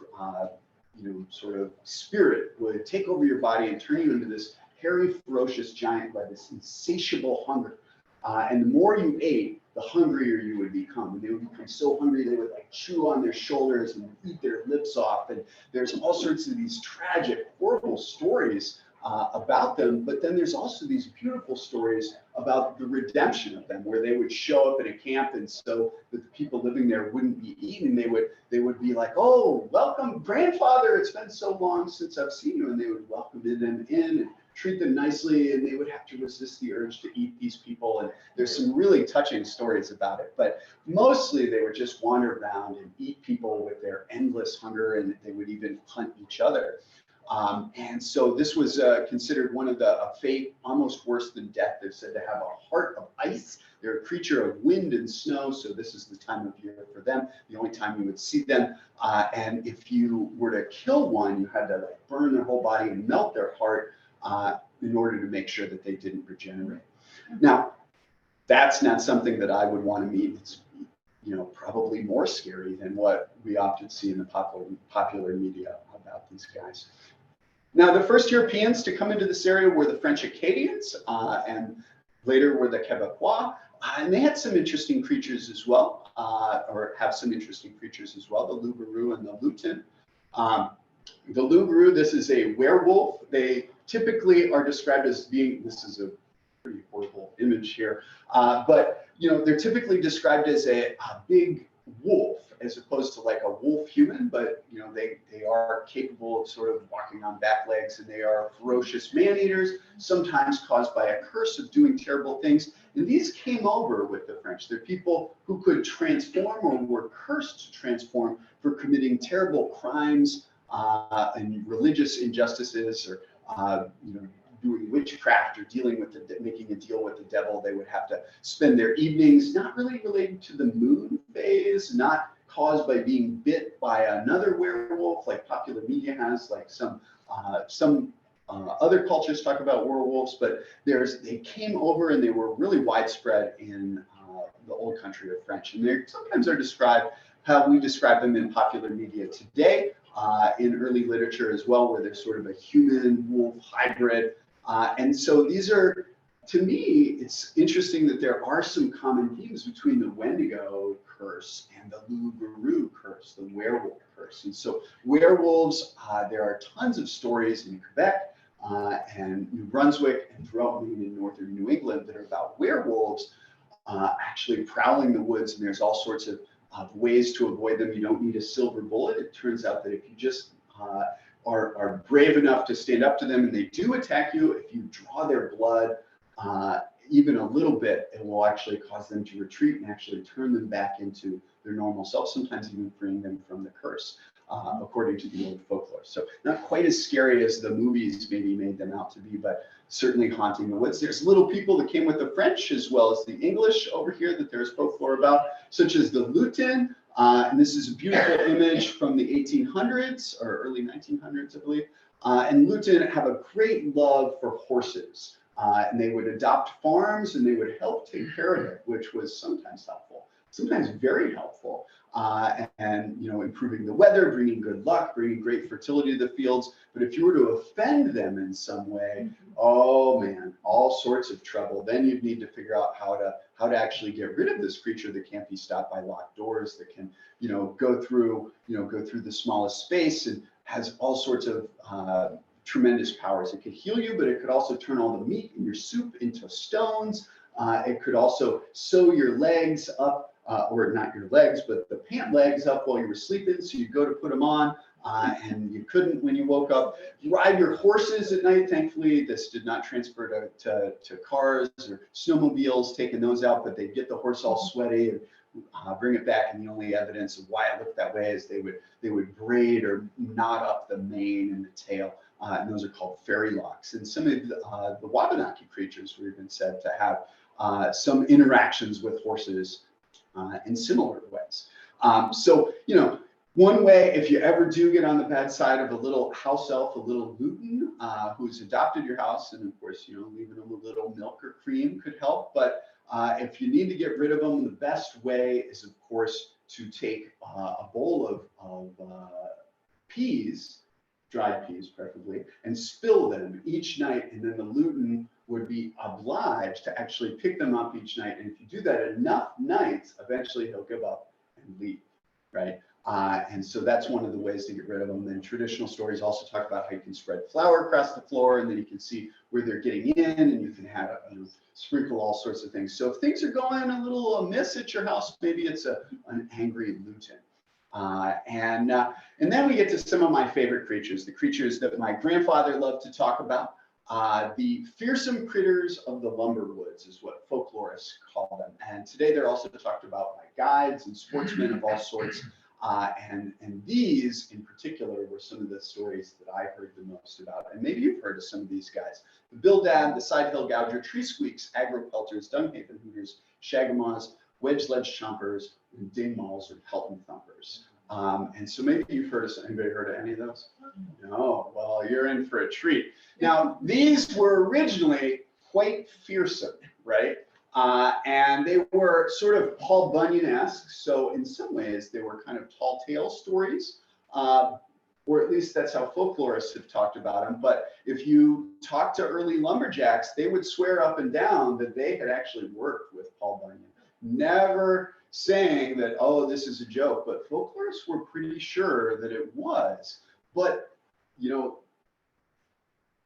[SPEAKER 1] sort of spirit would take over your body and turn you into this hairy, ferocious giant by this insatiable hunger. And the more you ate, the hungrier you would become. And they would become so hungry, they would like chew on their shoulders and eat their lips off. And there's all sorts of these tragic, horrible stories about them. But then there's also these beautiful stories about the redemption of them, where they would show up at a camp, and so that the people living there wouldn't be eaten. They would be like, "Oh, welcome, grandfather! It's been so long since I've seen you." And they would welcome them in and treat them nicely, and they would have to resist the urge to eat these people. And there's some really touching stories about it. But mostly they would just wander around and eat people with their endless hunger, and they would even hunt each other. And so this was considered one of a fate almost worse than death. They're said to have a heart of ice. They're a creature of wind and snow, so this is the time of year for them, the only time you would see them. And if you were to kill one, you had to like burn their whole body and melt their heart in order to make sure that they didn't regenerate. Now, that's not something that I would want to meet. It's probably more scary than what we often see in the popular media about these guys. Now, the first Europeans to come into this area were the French Acadians, and later were the Quebecois, and they had some interesting creatures as well, or have some interesting creatures as well, the loup-garou and the lutin. The loup-garou, this is a werewolf. They typically are described as being, this is a pretty horrible image here, but they're typically described as a big wolf, as opposed to like a wolf human, but they are capable of sort of walking on back legs, and they are ferocious man-eaters, sometimes caused by a curse of doing terrible things. And these came over with the French. They're people who could transform or were cursed to transform for committing terrible crimes and religious injustices, or doing witchcraft, or dealing with making a deal with the devil. They would have to spend their evenings not really related to the moon phase, not caused by being bit by another werewolf like popular media has, like some other cultures talk about werewolves, but they came over and they were really widespread in the old country of French. And they sometimes are described how we describe them in popular media today, in early literature as well, where they're sort of a human-wolf hybrid. And so these are, to me, it's interesting that there are some common themes between the Wendigo curse and the loup-garou curse, the werewolf curse. And so werewolves, there are tons of stories in Quebec and New Brunswick and throughout Maine and northern New England that are about werewolves actually prowling the woods. And there's all sorts of ways to avoid them. You don't need a silver bullet. It turns out that if you just are brave enough to stand up to them and they do attack you, if you draw their blood even a little bit, it will actually cause them to retreat and actually turn them back into their normal self, sometimes even freeing them from the curse, according to the old folklore. So not quite as scary as the movies maybe made them out to be, but certainly haunting the woods. There's little people that came with the French as well as the English over here that there's folklore about, such as the lutin. And this is a beautiful image from the 1800s or early 1900s, I believe. And lutin have a great love for horses. And they would adopt farms and they would help take care of it, which was sometimes helpful, sometimes very helpful. And improving the weather, bringing good luck, bringing great fertility to the fields. But if you were to offend them in some way, oh man, all sorts of trouble. Then you'd need to figure out how to actually get rid of this creature that can't be stopped by locked doors, that can go through the smallest space, and has all sorts of tremendous powers. It could heal you, but it could also turn all the meat in your soup into stones. It could also sew your legs up or not your legs, but the pant legs up while you were sleeping. So you go to put them on and you couldn't when you woke up. Ride your horses at night. Thankfully, this did not transfer to cars or snowmobiles, taking those out, but they'd get the horse all sweaty and bring it back. And the only evidence of why it looked that way is they would braid or knot up the mane and the tail. And those are called fairy locks. And some of the Wabanaki creatures were even said to have some interactions with horses in similar ways. So, you know, one way, if you ever do get on the bad side of a little house elf, a little luton who's adopted your house, and of course, you know, leaving them a little milk or cream could help. But if you need to get rid of them, the best way is, of course, to take a bowl of peas, dried peas preferably, and spill them each night. And then the luton would be obliged to actually pick them up each night. And if you do that enough nights, eventually he'll give up and leave, right? And so that's one of the ways to get rid of them. Then traditional stories also talk about how you can spread flour across the floor, and then you can see where they're getting in, and you can have sprinkle all sorts of things. So if things are going a little amiss at your house, maybe it's an angry luton. And then we get to some of my favorite creatures, the creatures that my grandfather loved to talk about. The fearsome critters of the lumber woods is what folklorists call them. And today they're also talked about by guides and sportsmen of all sorts. And these in particular were some of the stories that I heard the most about. And maybe you've heard of some of these guys. The Bildad, the Sidehill Gouger, Tree Squeaks, Agro-Pelters, Dunghaven Hooters, Shagamaws, Wedge-Ledge Chompers, and Ding Mauls or Pelton Thumpers. And so maybe you've heard of, anybody heard of any of those? No, well, you're in for a treat. Now, these were originally quite fearsome, right? And they were sort of Paul Bunyan-esque. So in some ways, they were kind of tall tale stories, or at least that's how folklorists have talked about them. But if you talk to early lumberjacks, they would swear up and down that they had actually worked with Paul Bunyan. Never saying that, oh, this is a joke, but folklorists were pretty sure that it was. But, you know,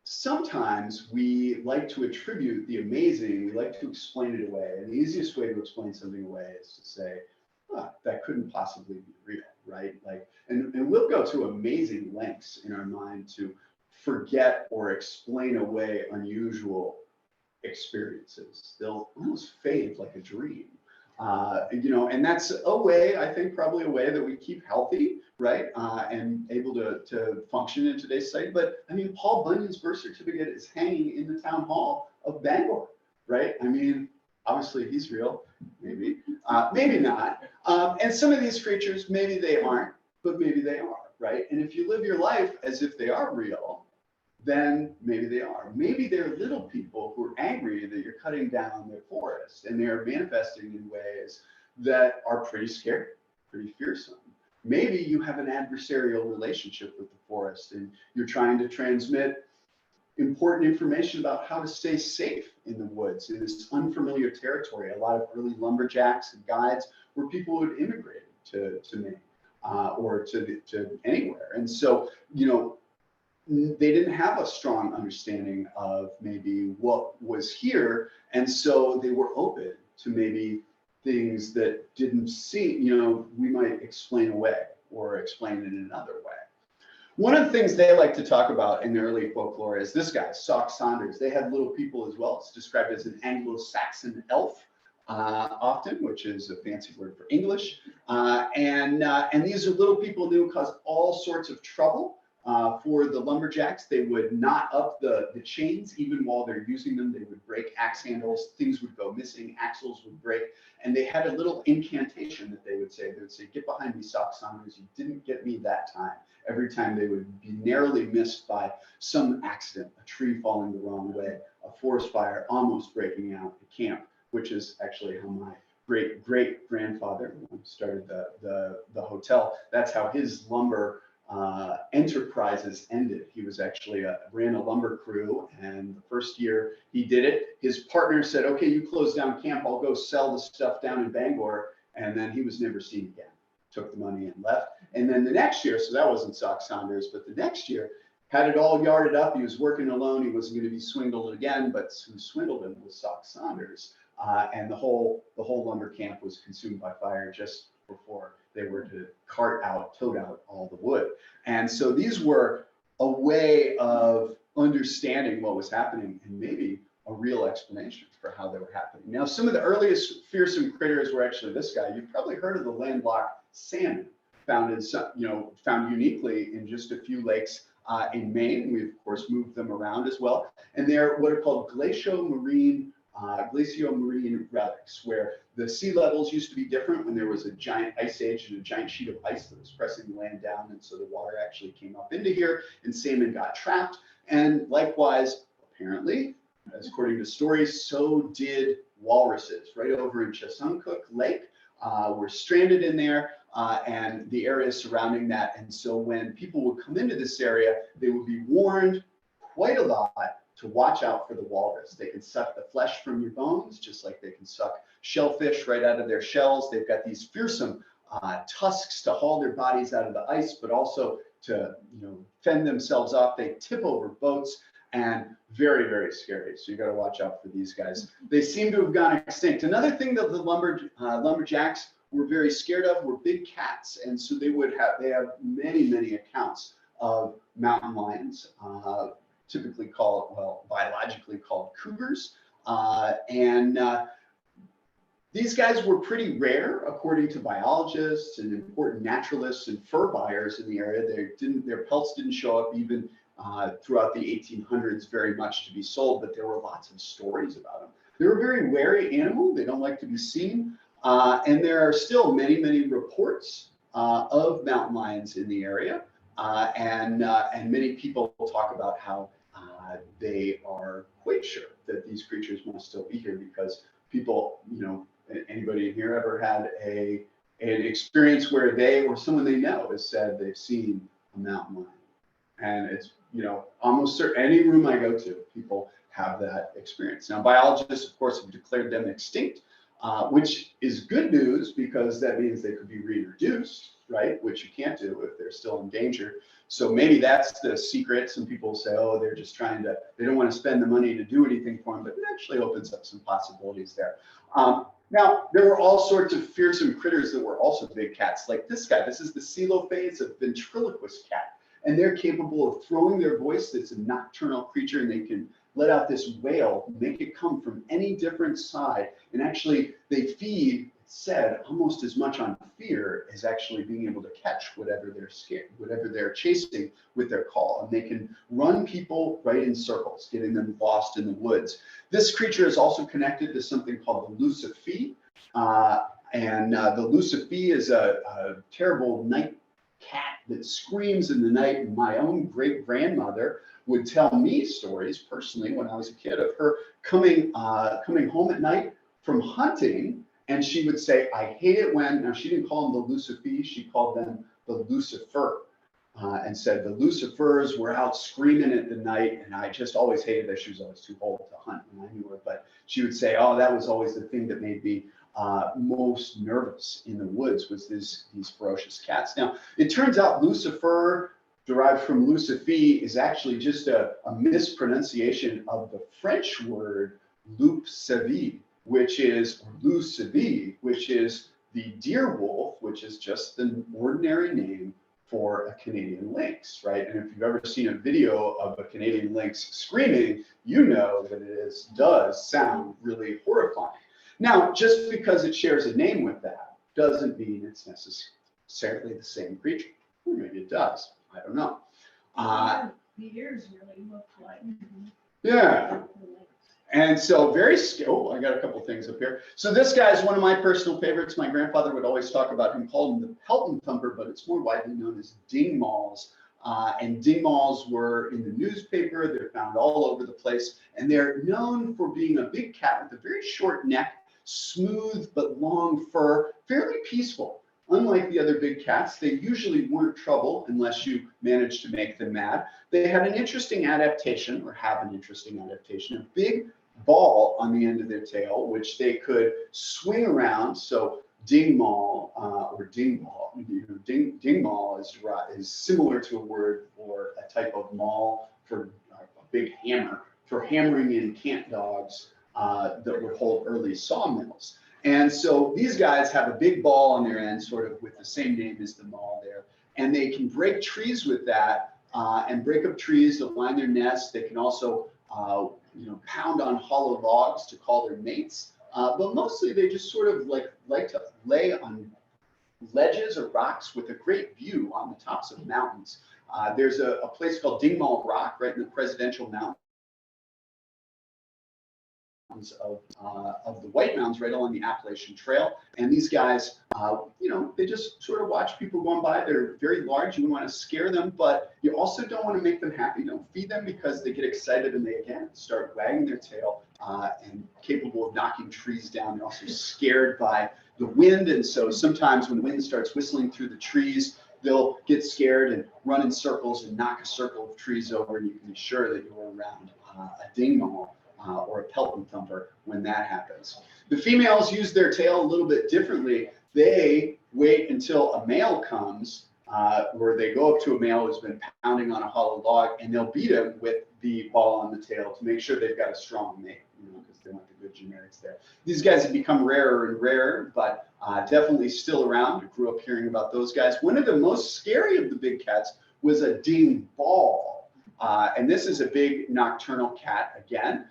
[SPEAKER 1] sometimes we like to attribute the amazing, we like to explain it away. And the easiest way to explain something away is to say, oh, that couldn't possibly be real, right? Like, and we'll go to amazing lengths in our mind to forget or explain away unusual experiences. They'll almost fade like a dream. You know, and that's a way, I think, probably a way that we keep healthy, right? And able to function in today's society. But I mean, Paul Bunyan's birth certificate is hanging in the town hall of Bangor, right? I mean, obviously he's real, maybe, maybe not. And some of these creatures, maybe they aren't, but maybe they are, right? And if you live your life as if they are real, then maybe they are. Maybe they're little people who are angry that you're cutting down their forest, and they're manifesting in ways that are pretty scary, pretty fearsome. Maybe you have an adversarial relationship with the forest, and you're trying to transmit important information about how to stay safe in the woods, in this unfamiliar territory. A lot of early lumberjacks and guides were people who had immigrated to Maine or to anywhere. And so, you know, they didn't have a strong understanding of maybe what was here. And so they were open to maybe things that didn't seem, you know, we might explain away or explain in another way. One of the things they like to talk about in the early folklore is this guy, Sock Saunders. They had little people as well. It's described as an Anglo-Saxon elf often, which is a fancy word for English. And these are little people who cause all sorts of trouble. For the lumberjacks, they would knot up the chains even while they're using them. They would break axe handles, things would go missing, axles would break, and they had a little incantation that they would say. They would say, "Get behind me, Sock Saunders, you didn't get me that time." Every time they would be narrowly missed by some accident, a tree falling the wrong way, a forest fire almost breaking out the camp, which is actually how my great-great-grandfather started the hotel. That's how his lumber enterprises ended. He was actually ran a lumber crew, and the first year he did it, his partner said, "Okay, you close down camp, I'll go sell the stuff down in Bangor," and then he was never seen again. Took the money and left. And then the next year, so that wasn't Sock Saunders, but the next year had it all yarded up. He was working alone. He wasn't going to be swindled again, but who swindled him was Sock Saunders. and the whole lumber camp was consumed by fire just before they were to tote out all the wood. And so these were a way of understanding what was happening and maybe a real explanation for how they were happening. Now, some of the earliest fearsome critters were actually this guy. You've probably heard of the landlocked salmon, found uniquely in just a few lakes in Maine. We of course moved them around as well, and they're what are called glacial-marine relics, where the sea levels used to be different when there was a giant ice age and a giant sheet of ice that was pressing the land down, and so the water actually came up into here, and salmon got trapped. And likewise, apparently, as according to stories, so did walruses. Right over in Chesuncook Lake, were stranded in there, and the area surrounding that. And so when people would come into this area, they would be warned quite a lot to watch out for the walrus. They can suck the flesh from your bones, just like they can suck shellfish right out of their shells. They've got these fearsome tusks to haul their bodies out of the ice, but also to fend themselves off. They tip over boats, and very, very scary. So you got to watch out for these guys. They seem to have gone extinct. Another thing that the lumberjacks were very scared of were big cats, and so they have many accounts of mountain lions, typically biologically called cougars, and these guys were pretty rare, according to biologists and important naturalists and fur buyers in the area. Their pelts didn't show up even throughout the 1800s very much to be sold, but there were lots of stories about them. They're a very wary animal. They don't like to be seen, and there are still many reports of mountain lions in the area, and many people talk about how they are quite sure that these creatures must still be here, because people, anybody in here ever had an experience where they or someone they know has said they've seen a mountain lion? And it's, almost certain, any room I go to, people have that experience. Now, biologists, of course, have declared them extinct, which is good news, because that means they could be reintroduced, right? Which you can't do if they're still in danger. So maybe that's the secret. Some people say, oh, they're just they don't want to spend the money to do anything for them, but it actually opens up some possibilities there. Now, there were all sorts of fearsome critters that were also big cats, like this guy. This is the Ceelophae. It's a ventriloquist cat, and they're capable of throwing their voice. It's a nocturnal creature, and they can let out this wail, make it come from any different side. And actually, they feed, it's said, almost as much on fear as actually being able to catch whatever they're scared, whatever they're chasing with their call. And they can run people right in circles, getting them lost in the woods. This creature is also connected to something called the Lucifer. The Lucifer is a terrible night cat that screams in the night. And my own great grandmother would tell me stories personally when I was a kid of her coming home at night from hunting, and she would say, I hate it when, now she didn't call them the Lucifer, she called them the Lucifer, and said the Lucifers were out screaming at the night, and I just always hated that. She was always too old to hunt when I knew her, but she would say, oh, that was always the thing that made me most nervous in the woods, was these ferocious cats. Now, it turns out Lucifer, derived from Lucifer, is actually just a mispronunciation of the French word loup-cervier, which is the deer wolf, which is just the ordinary name for a Canadian lynx, right? And if you've ever seen a video of a Canadian lynx screaming, you know that it does sound really horrifying. Now, just because it shares a name with that doesn't mean it's necessarily the same creature. Or maybe it does. I don't know.
[SPEAKER 4] The ears really look like.
[SPEAKER 1] Yeah. And so I got a couple things up here. So this guy is one of my personal favorites. My grandfather would always talk about him, called him the Pelton Thumper, but it's more widely known as ding mauls. And ding mauls were in the newspaper. They're found all over the place. And they're known for being a big cat with a very short neck, smooth but long fur, fairly peaceful. Unlike the other big cats, they usually weren't trouble unless you managed to make them mad. They had an interesting adaptation, or have an interesting adaptation, a big ball on the end of their tail, which they could swing around. So ding maul or ding ball, ding maul is similar to a word for a type of maul for a big hammer, for hammering in camp dogs that would hold early sawmills. And so these guys have a big ball on their end, sort of with the same name as the maul there. And they can break trees with that and break up trees to line their nests. They can also, pound on hollow logs to call their mates. But mostly they just sort of like to lay on ledges or rocks with a great view on the tops of mountains. There's a place called Dingwall Rock right in the Presidential Mountains of the White Mountains right along the Appalachian Trail. And these guys, they just sort of watch people going by. They're very large. You want to scare them, but you also don't want to make them happy. Don't feed them because they get excited and they, again, start wagging their tail and capable of knocking trees down. They're also scared by the wind. And so sometimes when the wind starts whistling through the trees, they'll get scared and run in circles and knock a circle of trees over. And you can be sure that you're around a dingwall or a pelton thumper when that happens. The females use their tail a little bit differently. They wait until a male comes, where they go up to a male who's been pounding on a hollow log, and they'll beat him with the ball on the tail to make sure they've got a strong mate, because they want the good genetics there. These guys have become rarer and rarer, but definitely still around. I grew up hearing about those guys. One of the most scary of the big cats was a ding ball. And this is a big nocturnal cat again.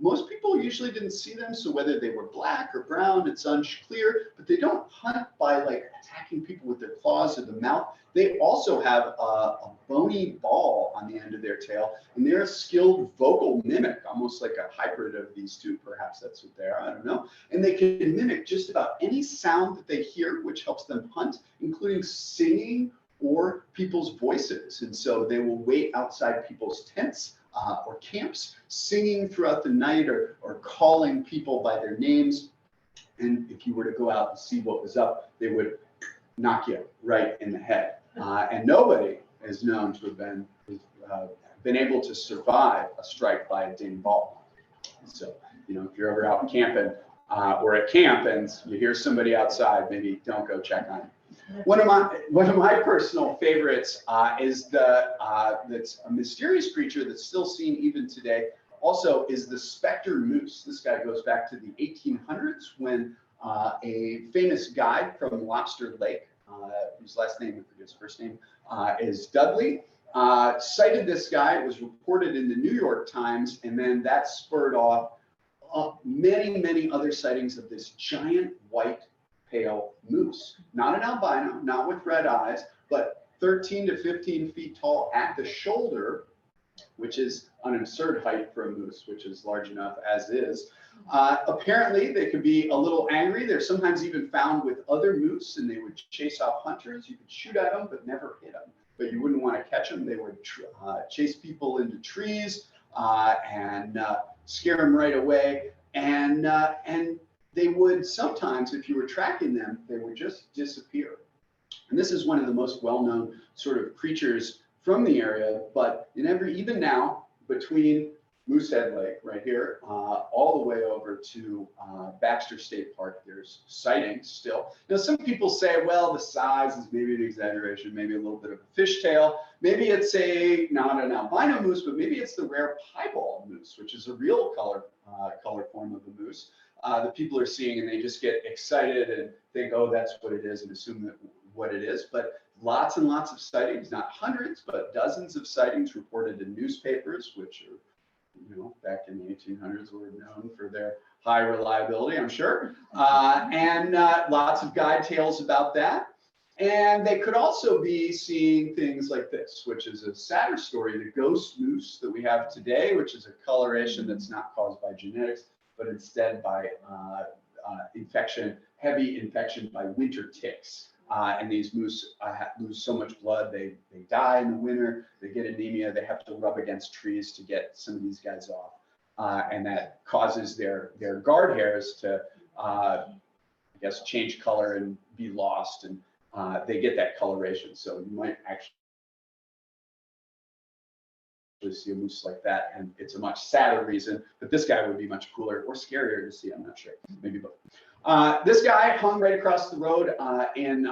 [SPEAKER 1] Most people usually didn't see them, so whether they were black or brown, it's unclear, but they don't hunt by attacking people with their claws or the mouth. They also have a bony ball on the end of their tail, and they're a skilled vocal mimic, almost like a hybrid of these two. Perhaps that's what they are, I don't know. And they can mimic just about any sound that they hear, which helps them hunt, including singing or people's voices. And so they will wait outside people's tents or camps, singing throughout the night or calling people by their names. And if you were to go out and see what was up, they would knock you right in the head. And nobody is known to have been able to survive a strike by a ding ball. So, if you're ever out camping or at camp and you hear somebody outside, maybe don't go check on it. One of my personal favorites is that's a mysterious creature that's still seen even today. Also, is the Specter Moose. This guy goes back to the 1800s when a famous guide from Lobster Lake, whose last name, his first name, is Dudley, cited this guy. It was reported in the New York Times, and then that spurred off many, many other sightings of this giant white pale moose, not an albino, not with red eyes, but 13 to 15 feet tall at the shoulder, which is an absurd height for a moose, which is large enough as is. Apparently, they could be a little angry. They're sometimes even found with other moose, and they would chase off hunters. You could shoot at them, but never hit them. But you wouldn't want to catch them. They would chase people into trees and scare them right away. And they would sometimes, if you were tracking them, they would just disappear. And this is one of the most well-known sort of creatures from the area, but even now, between Moosehead Lake right here, all the way over to Baxter State Park, there's sightings still. Now, some people say, well, the size is maybe an exaggeration, maybe a little bit of a fishtail. Maybe it's not an albino moose, but maybe it's the rare piebald moose, which is a real color form of the moose that people are seeing, and they just get excited and think, oh, that's what it is, and assume that what it is. But lots and lots of sightings, not hundreds, but dozens of sightings reported in newspapers, which are, back in the 1800s were known for their high reliability, I'm sure. And lots of guide tales about that. And they could also be seeing things like this, which is a sadder story, the ghost moose that we have today, which is a coloration that's not caused by genetics, but instead by heavy infection by winter ticks. And these moose lose so much blood, they die in the winter, they get anemia, they have to rub against trees to get some of these guys off. And that causes their guard hairs to, change color and be lost, and they get that coloration. So you might actually see a moose like that, and it's a much sadder reason, but this guy would be much cooler or scarier to see, I'm not sure, maybe both. This guy hung right across the road in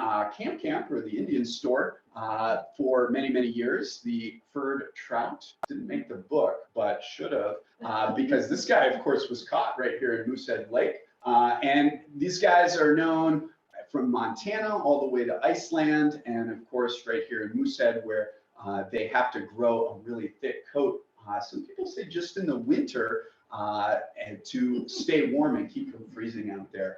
[SPEAKER 1] Camp, or the Indian store, for many, many years. The Ferd Trout didn't make the book, but should have, because this guy, of course, was caught right here in Moosehead Lake. And these guys are known from Montana all the way to Iceland, and of course, right here in Moosehead, where they have to grow a really thick coat. Some people say just in the winter, and to stay warm and keep from freezing out there.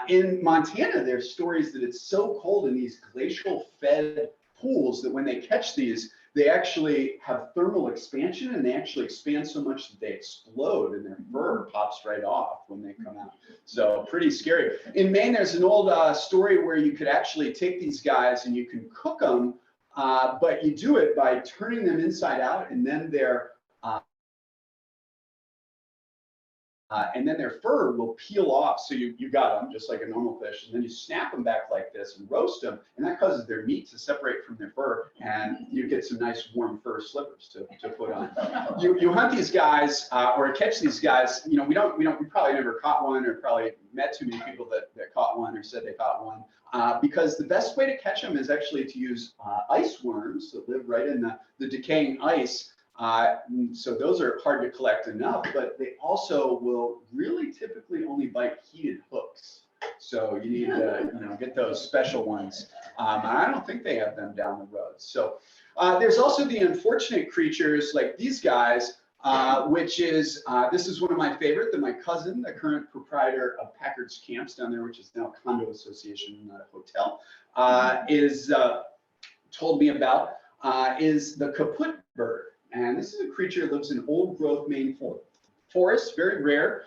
[SPEAKER 1] In Montana, there's stories that it's so cold in these glacial fed pools that when they catch these, they actually have thermal expansion, and they actually expand so much that they explode and their fur pops right off when they come out. So pretty scary. In Maine, there's an old story where you could actually take these guys and you can cook them, but you do it by turning them inside out, and then their fur will peel off. So you got them just like a normal fish, and then you snap them back like this and roast them, and that causes their meat to separate from their fur, and you get some nice warm fur slippers to put on. You hunt these guys or catch these guys. You know, we probably never caught one, or probably met too many people that caught one or said they caught one, because the best way to catch them is actually to use ice worms that live right in the decaying ice. So those are hard to collect enough, but they also will really typically only bite heated hooks. So you need to get those special ones. I don't think they have them down the road. So there's also the unfortunate creatures like these guys, which is, this is one of my favorite, that my cousin, the current proprietor of Packard's Camps down there, which is now a condo association, not a hotel, is told me about, is the Caput Bird. And this is a creature that lives in old growth Maine forests, very rare.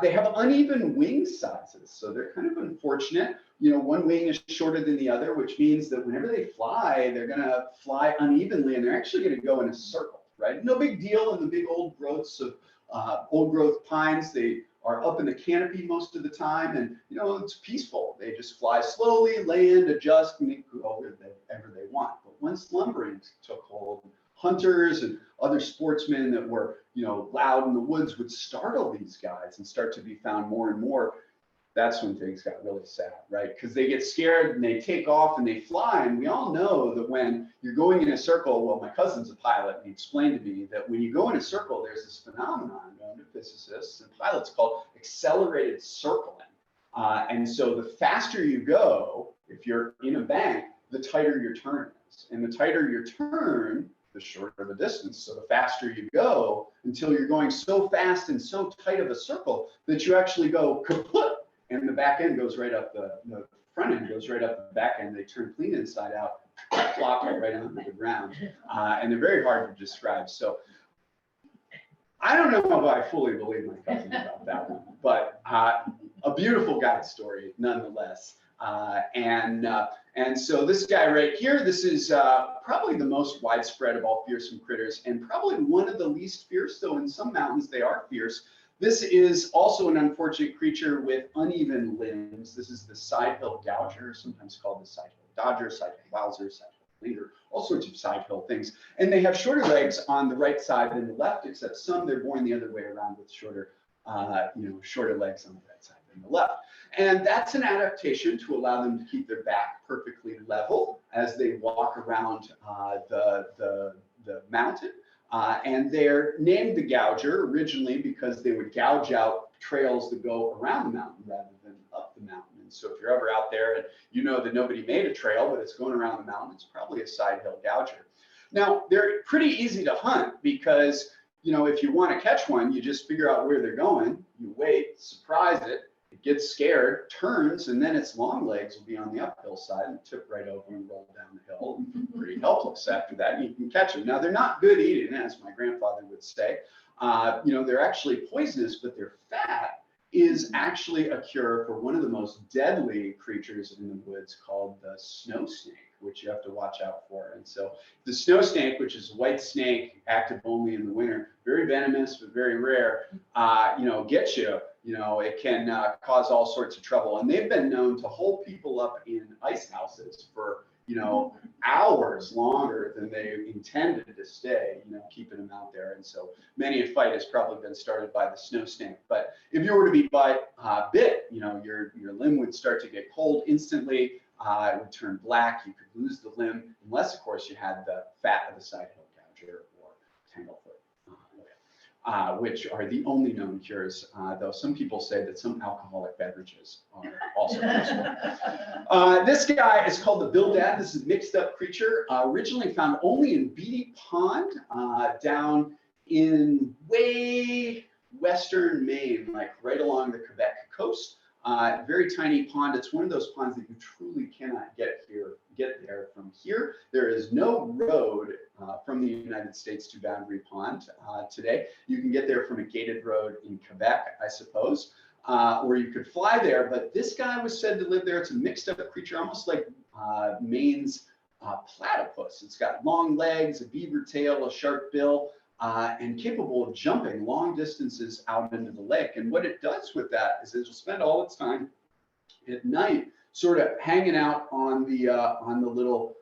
[SPEAKER 1] They have uneven wing sizes, so they're kind of unfortunate. You know, one wing is shorter than the other, which means that whenever they fly, they're gonna fly unevenly, and they're actually gonna go in a circle, right? No big deal in the big old growths of old growth pines. They are up in the canopy most of the time, and you know, it's peaceful. They just fly slowly, land, adjust, and they go wherever they want. But once lumbering took hold, hunters and other sportsmen that were, you know, loud in the woods would startle these guys and start to be found more and more. That's when things got really sad, right? Because they get scared and they take off and they fly. And we all know that when you're going in a circle, well, my cousin's a pilot, and he explained to me that when you go in a circle, there's this phenomenon known to physicists and pilots called accelerated circling. And so the faster you go, if you're in a bank, the tighter your turn is. And the tighter your turn, the shorter the distance. So the faster you go, until you're going so fast and so tight of a circle that you actually go kaput, and the back end goes right up, the front end goes right up the back end. They turn clean inside out, flop right onto the ground. And they're very hard to describe. So I don't know if I fully believe my cousin about that one, but a beautiful God story nonetheless. And so this guy right here, this is probably the most widespread of all fearsome critters, and probably one of the least fierce, though in some mountains they are fierce. This is also an unfortunate creature with uneven limbs. This is the Sidehill Gouger, sometimes called the Sidehill Dodger, Sidehill Wowzer, Sidehill Leader, all sorts of Sidehill things. And they have shorter legs on the right side than the left, except some they're born the other way around with shorter legs on the right side than the left. And that's an adaptation to allow them to keep their back perfectly level as they walk around the mountain. And they're named the Gouger originally because they would gouge out trails that go around the mountain rather than up the mountain. And so if you're ever out there and you know that nobody made a trail, but it's going around the mountain, it's probably a Sidehill Gouger. Now, they're pretty easy to hunt because, you know, if you want to catch one, you just figure out where they're going, you wait, surprise it, it gets scared, turns, and then its long legs will be on the uphill side and tip right over and roll down the hill. Pretty helpless after that. You can catch them. Now, they're not good eating, as my grandfather would say. You know, they're actually poisonous, but their fat is actually a cure for one of the most deadly creatures in the woods called the snow snake, which you have to watch out for. And so the snow snake, which is a white snake, active only in the winter, very venomous, but very rare, you know, gets you. You know, it can cause all sorts of trouble. And they've been known to hold people up in ice houses for, you know, hours longer than they intended to stay, you know, keeping them out there. And so many a fight has probably been started by the snow snake. But if you were to be bit, you know, your limb would start to get cold instantly. It would turn black. You could lose the limb, unless, of course, you had the fat of the Sidehill Gouger or Tanglefoot, which are the only known cures, though some people say that some alcoholic beverages are also useful. This guy is called the Bildad. This is a mixed up creature, originally found only in Beatty Pond, down in way western Maine, like right along the Quebec coast. Very tiny pond. It's one of those ponds that you truly cannot get there from here. There is no road from the United States to Boundary Pond today. You can get there from a gated road in Quebec, I suppose, or you could fly there. But this guy was said to live there. It's a mixed up creature, almost like Maine's platypus. It's got long legs, a beaver tail, a sharp bill, and capable of jumping long distances out into the lake. And what it does with that is it'll spend all its time at night sort of hanging out on the little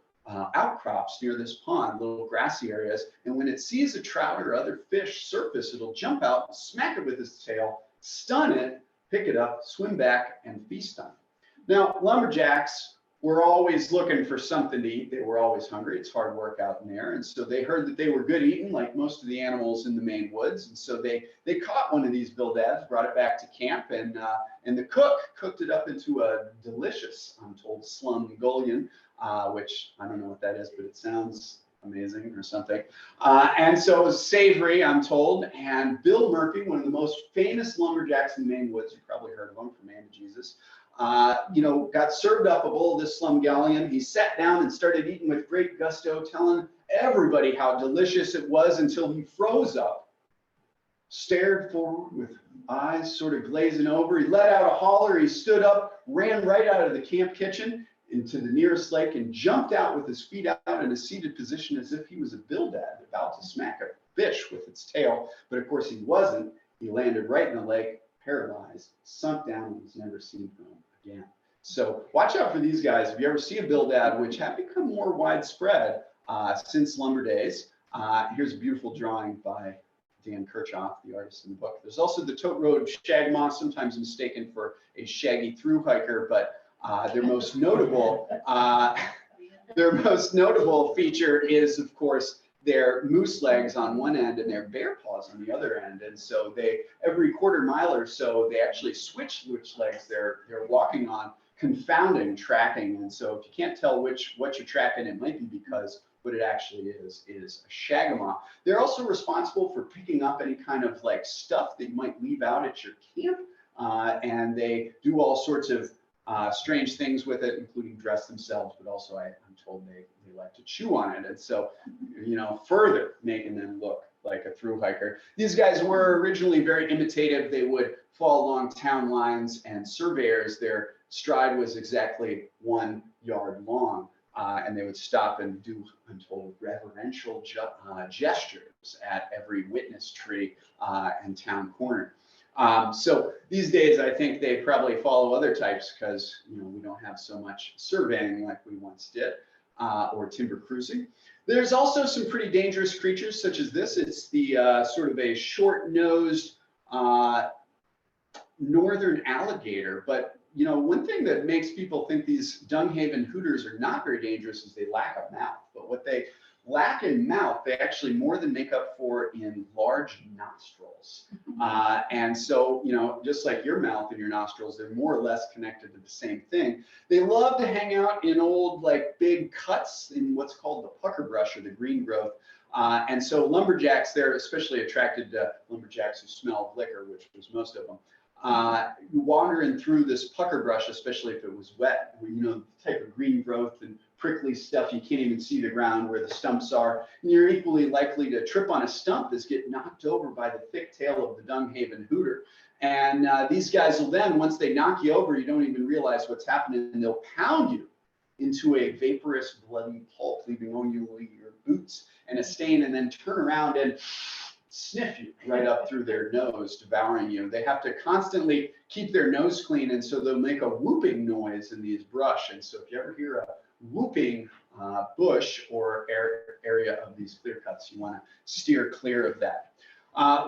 [SPEAKER 1] outcrops near this pond, little grassy areas. And when it sees a trout or other fish surface, it'll jump out, smack it with its tail, stun it, pick it up, swim back, and feast on it. Now, lumberjacks were always looking for something to eat. They were always hungry. It's hard work out in there. And so they heard that they were good eating, like most of the animals in the Maine woods. And so they caught one of these Bildads, brought it back to camp, and the cook cooked it up into a delicious, I'm told, slumgullion, which I don't know what that is, but it sounds amazing or something. And so it was savory, I'm told. And Bill Murphy, one of the most famous lumberjacks in the Maine woods, you probably heard of him from Man to Jesus, you know, got served up a bowl of this slumgullion. He sat down and started eating with great gusto, telling everybody how delicious it was until he froze up, stared forward with eyes sort of glazing over. He let out a holler. He stood up, ran right out of the camp kitchen into the nearest lake, and jumped out with his feet out in a seated position as if he was a Bildad about to smack a fish with its tail. But of course he wasn't. He landed right in the lake, paralyzed, sunk down, and was never seen from again. So watch out for these guys. If you ever see a Bildad, which have become more widespread since lumber days, here's a beautiful drawing by Dan Kirchhoff, the artist in the book. There's also the tote road shagmoth, sometimes mistaken for a shaggy through hiker, but their most notable feature is, of course, their moose legs on one end and their bear paws on the other end. And so they, every quarter mile or so, they actually switch which legs they're walking on, confounding tracking. And so if you can't tell what you're tracking, it might be because what it actually is a shagamoth. They're also responsible for picking up any kind of like stuff that you might leave out at your camp. And they do all sorts of strange things with it, including dress themselves, but also I'm told they like to chew on it. And so, you know, further making them look like a through hiker. These guys were originally very imitative. They would fall along town lines, and surveyors, their stride was exactly 1 yard long. And they would stop and do, I'm told, reverential gestures at every witness tree and town corner. So these days, I think they probably follow other types because, you know, we don't have so much surveying like we once did, or timber cruising. There's also some pretty dangerous creatures such as this. It's the sort of a short-nosed northern alligator. But, you know, one thing that makes people think these Dunghaven hooters are not very dangerous is they lack a mouth. But what they lack in mouth, they actually more than make up for in large nostrils. And so, you know, just like your mouth and your nostrils, they're more or less connected to the same thing. They love to hang out in old, like, big cuts in what's called the pucker brush or the green growth. And so lumberjacks, they're especially attracted to lumberjacks who smell of liquor, which was most of them. Wandering through this pucker brush, especially if it was wet, you know, the type of green growth and prickly stuff, you can't even see the ground where the stumps are. And you're equally likely to trip on a stump as get knocked over by the thick tail of the Dunghaven hooter. And these guys will then, once they knock you over, you don't even realize what's happening, and they'll pound you into a vaporous, bloody pulp, leaving only your boots and a stain, and then turn around and sniff you right up through their nose, devouring you. They have to constantly keep their nose clean, and so they'll make a whooping noise in these brush. And so if you ever hear a whooping bush or area of these clear cuts. You want to steer clear of that.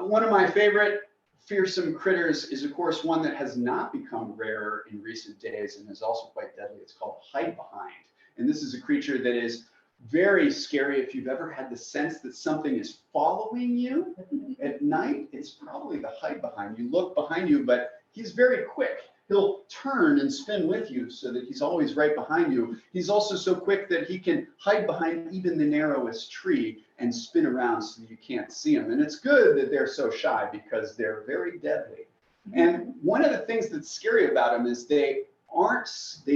[SPEAKER 1] One of my favorite fearsome critters is, of course, one that has not become rarer in recent days and is also quite deadly. It's called hide behind. And this is a creature that is very scary. If you've ever had the sense that something is following you at night, it's probably the hide behind. You look behind you, but he's very quick. He'll turn and spin with you so that he's always right behind you. He's also so quick that he can hide behind even the narrowest tree and spin around so that you can't see him. And it's good that they're so shy because they're very deadly. And one of the things that's scary about them is they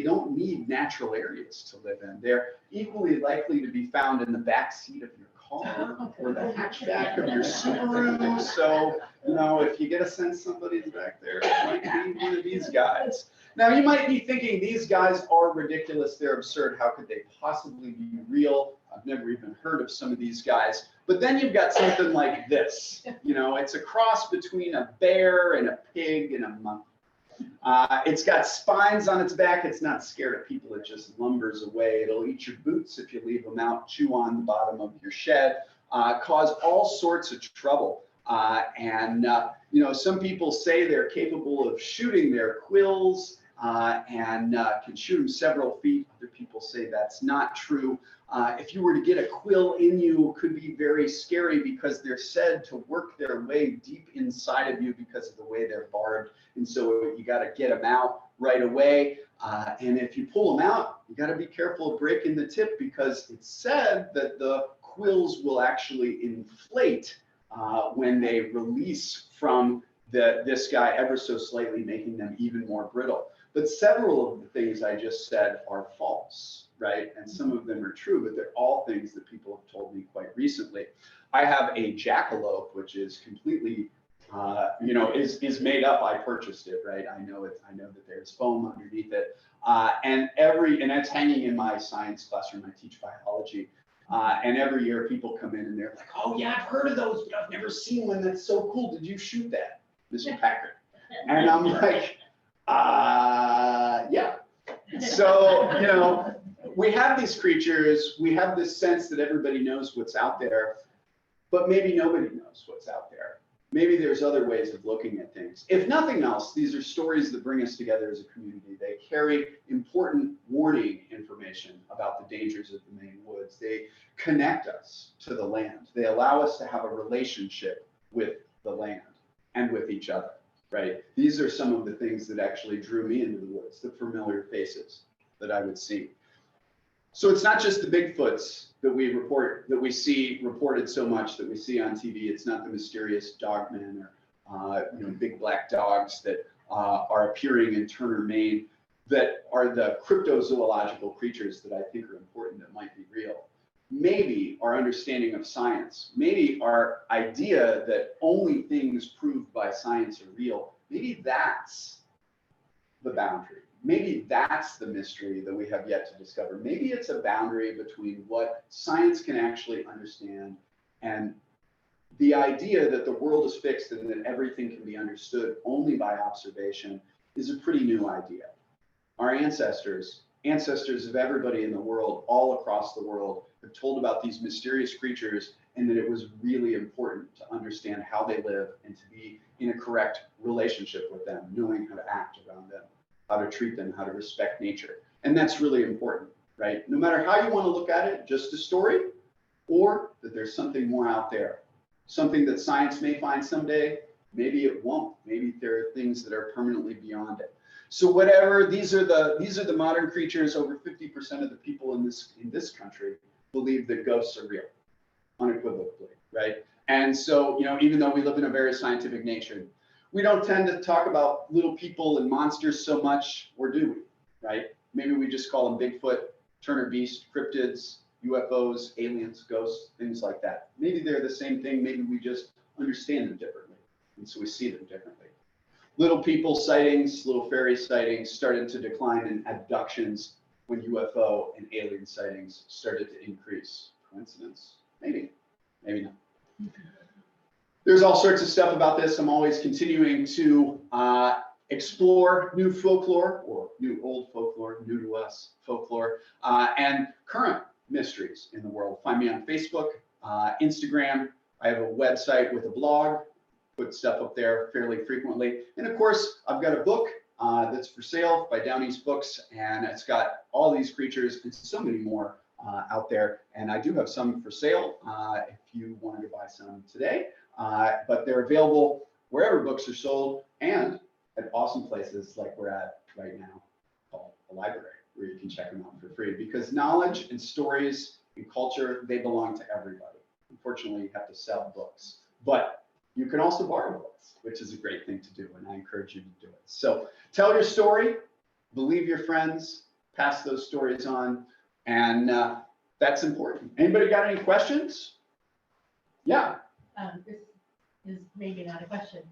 [SPEAKER 1] don't need natural areas to live in. They're equally likely to be found in the back seat of your car or the hatchback of your Subaru. So, you know, if you get a sense somebody's back there, it might be one of these guys. Now, you might be thinking these guys are ridiculous. They're absurd. How could they possibly be real? I've never even heard of some of these guys. But then you've got something like this. You know, it's a cross between a bear and a pig and a monkey. It's got spines on its back. It's not scared of people. It just lumbers away. It'll eat your boots if you leave them out, chew on the bottom of your shed, cause all sorts of trouble. You know, some people say they're capable of shooting their quills and can shoot them several feet. Other people say that's not true. If you were to get a quill in you, it could be very scary because they're said to work their way deep inside of you because of the way they're barbed. And so you got to get them out right away. And if you pull them out, you got to be careful of breaking the tip because it's said that the quills will actually inflate when they release from this guy ever so slightly, making them even more brittle. But several of the things I just said are false, right? And some of them are true, but they're all things that people have told me quite recently. I have a jackalope, which is completely, you know, is made up. I purchased it, right? I know that there's foam underneath it, and it's hanging in my science classroom. I teach biology, and every year people come in and they're like, "Oh yeah, I've heard of those, but I've never seen one. That's so cool. Did you shoot that, Mr. Packard?" And I'm like, yeah. So, you know, we have these creatures, we have this sense that everybody knows what's out there, but maybe nobody knows what's out there. Maybe there's other ways of looking at things. If nothing else, these are stories that bring us together as a community. They carry important warning information about the dangers of the Maine woods. They connect us to the land. They allow us to have a relationship with the land and with each other. Right? These are some of the things that actually drew me into the woods, the familiar faces that I would see. So it's not just the Bigfoots that we see reported so much that we see on TV. It's not the mysterious dogmen or you know, big black dogs that are appearing in Turner, Maine, that are the cryptozoological creatures that I think are important that might be real. Maybe our understanding of science, maybe our idea that only things proved by science are real, maybe that's the boundary. Maybe that's the mystery that we have yet to discover. Maybe it's a boundary between what science can actually understand and the idea that the world is fixed and that everything can be understood only by observation is a pretty new idea. Our ancestors of everybody in the world, all across the world, have told about these mysterious creatures and that it was really important to understand how they live and to be in a correct relationship with them, knowing how to act around them, how to treat them, how to respect nature. And that's really important, right? No matter how you want to look at it, just a story, or that there's something more out there, something that science may find someday, maybe it won't. Maybe there are things that are permanently beyond it. So whatever, these are the modern creatures. Over 50% of the people in this country believe that ghosts are real, unequivocally, right? And so, you know, even though we live in a very scientific nation, we don't tend to talk about little people and monsters so much, or do we, right? Maybe we just call them Bigfoot, Turner Beast, cryptids, UFOs, aliens, ghosts, things like that. Maybe they're the same thing. Maybe we just understand them differently, and so we see them differently. Little people sightings, little fairy sightings started to decline in abductions when UFO and alien sightings started to increase. Coincidence? Maybe, maybe not. There's all sorts of stuff about this. I'm always continuing to explore new folklore or new old folklore, new to us folklore, and current mysteries in the world. Find me on Facebook, Instagram. I have a website with a blog, put stuff up there fairly frequently. And of course, I've got a book that's for sale by Down East Books, and it's got all these creatures and so many more out there. And I do have some for sale if you wanted to buy some today, but they're available wherever books are sold and at awesome places like we're at right now called a library, where you can check them out for free, because knowledge and stories and culture, they belong to everybody. Unfortunately, you have to sell books, but you can also borrow books, which is a great thing to do, and I encourage you to do it. So tell your story, believe your friends, pass those stories on, and that's important. Anybody got any questions? Yeah.
[SPEAKER 5] This is maybe not a question.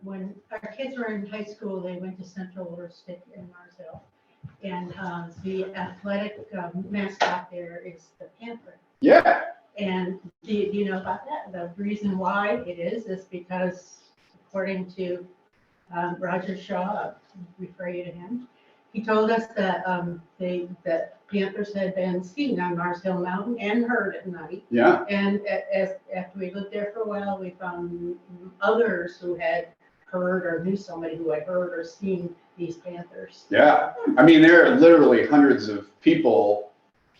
[SPEAKER 5] When our kids were in high school, they went to Central Stick in Marsville, and the athletic mascot there is the panther.
[SPEAKER 1] Yeah.
[SPEAKER 5] And do you know about that? The reason why it is because, according to Roger Shaw, I'll refer you to him, he told us that that panthers had been seen on Sidehill Mountain and heard at night.
[SPEAKER 1] Yeah.
[SPEAKER 5] And after we lived there for a while, we found others who had heard or knew somebody who had heard or seen these panthers.
[SPEAKER 1] Yeah. I mean, there are literally hundreds of people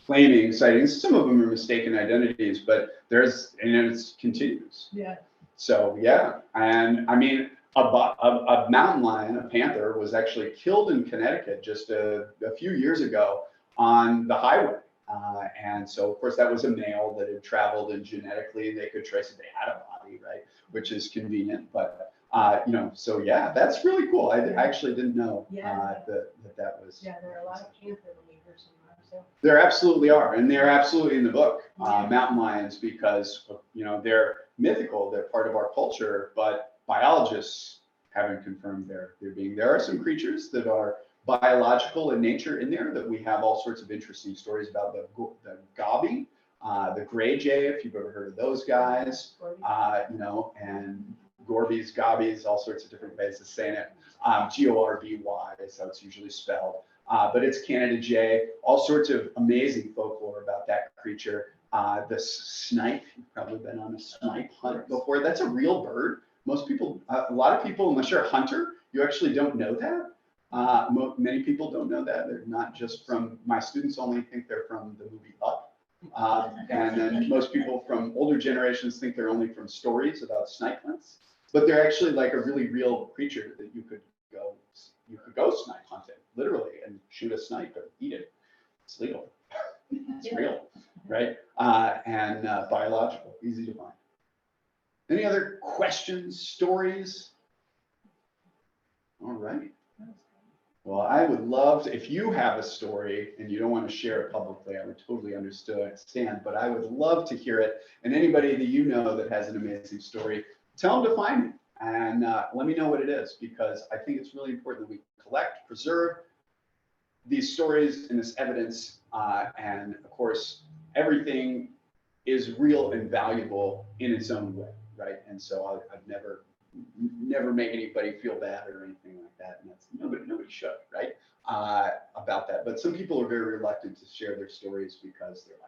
[SPEAKER 1] claiming sightings. Some of them are mistaken identities, but it continues.
[SPEAKER 5] Yeah.
[SPEAKER 1] So yeah, and I mean, a mountain lion, a panther, was actually killed in Connecticut just a few years ago on the highway. And so, of course, that was a male that had traveled, and genetically they could trace it. They had a body, right, which is convenient. But so yeah, that's really cool. I actually didn't know that was.
[SPEAKER 5] Yeah, there are a lot of panther believers in Marsville.
[SPEAKER 1] There absolutely are, and they're absolutely in the book, mountain lions, because they're mythical. They're part of our culture, but gobiologists haven't confirmed their being. There are some creatures that are biological in nature in there that we have all sorts of interesting stories about. The Gobby, the gray jay, if you've ever heard of those guys, and Gorbies, Gobbies, all sorts of different ways of saying it. Gorby is how it's usually spelled. But it's Canada jay, all sorts of amazing folklore about that creature. The snipe, you've probably been on a snipe hunt before. That's a real bird. Most people, a lot of people, unless you're a hunter, you actually don't know that. Many people don't know that. They're not just from, my students only think they're from the movie Up. And then most people from older generations think they're only from stories about snipe hunts. But they're actually like a really real creature that you could go snipe hunting, literally, and shoot a snipe and eat it. It's legal. It's real, right? And biological, easy to find. Any other questions, stories? All right. Well, I would love to, if you have a story and you don't want to share it publicly, I would totally understand, but I would love to hear it. And anybody that you know that has an amazing story, tell them to find me and let me know what it is, because I think it's really important that we collect, preserve these stories and this evidence. And of course, everything is real and valuable in its own way, right? And so I've never make anybody feel bad or anything like that. And that's nobody should, right? About that. But some people are very reluctant to share their stories because they're like,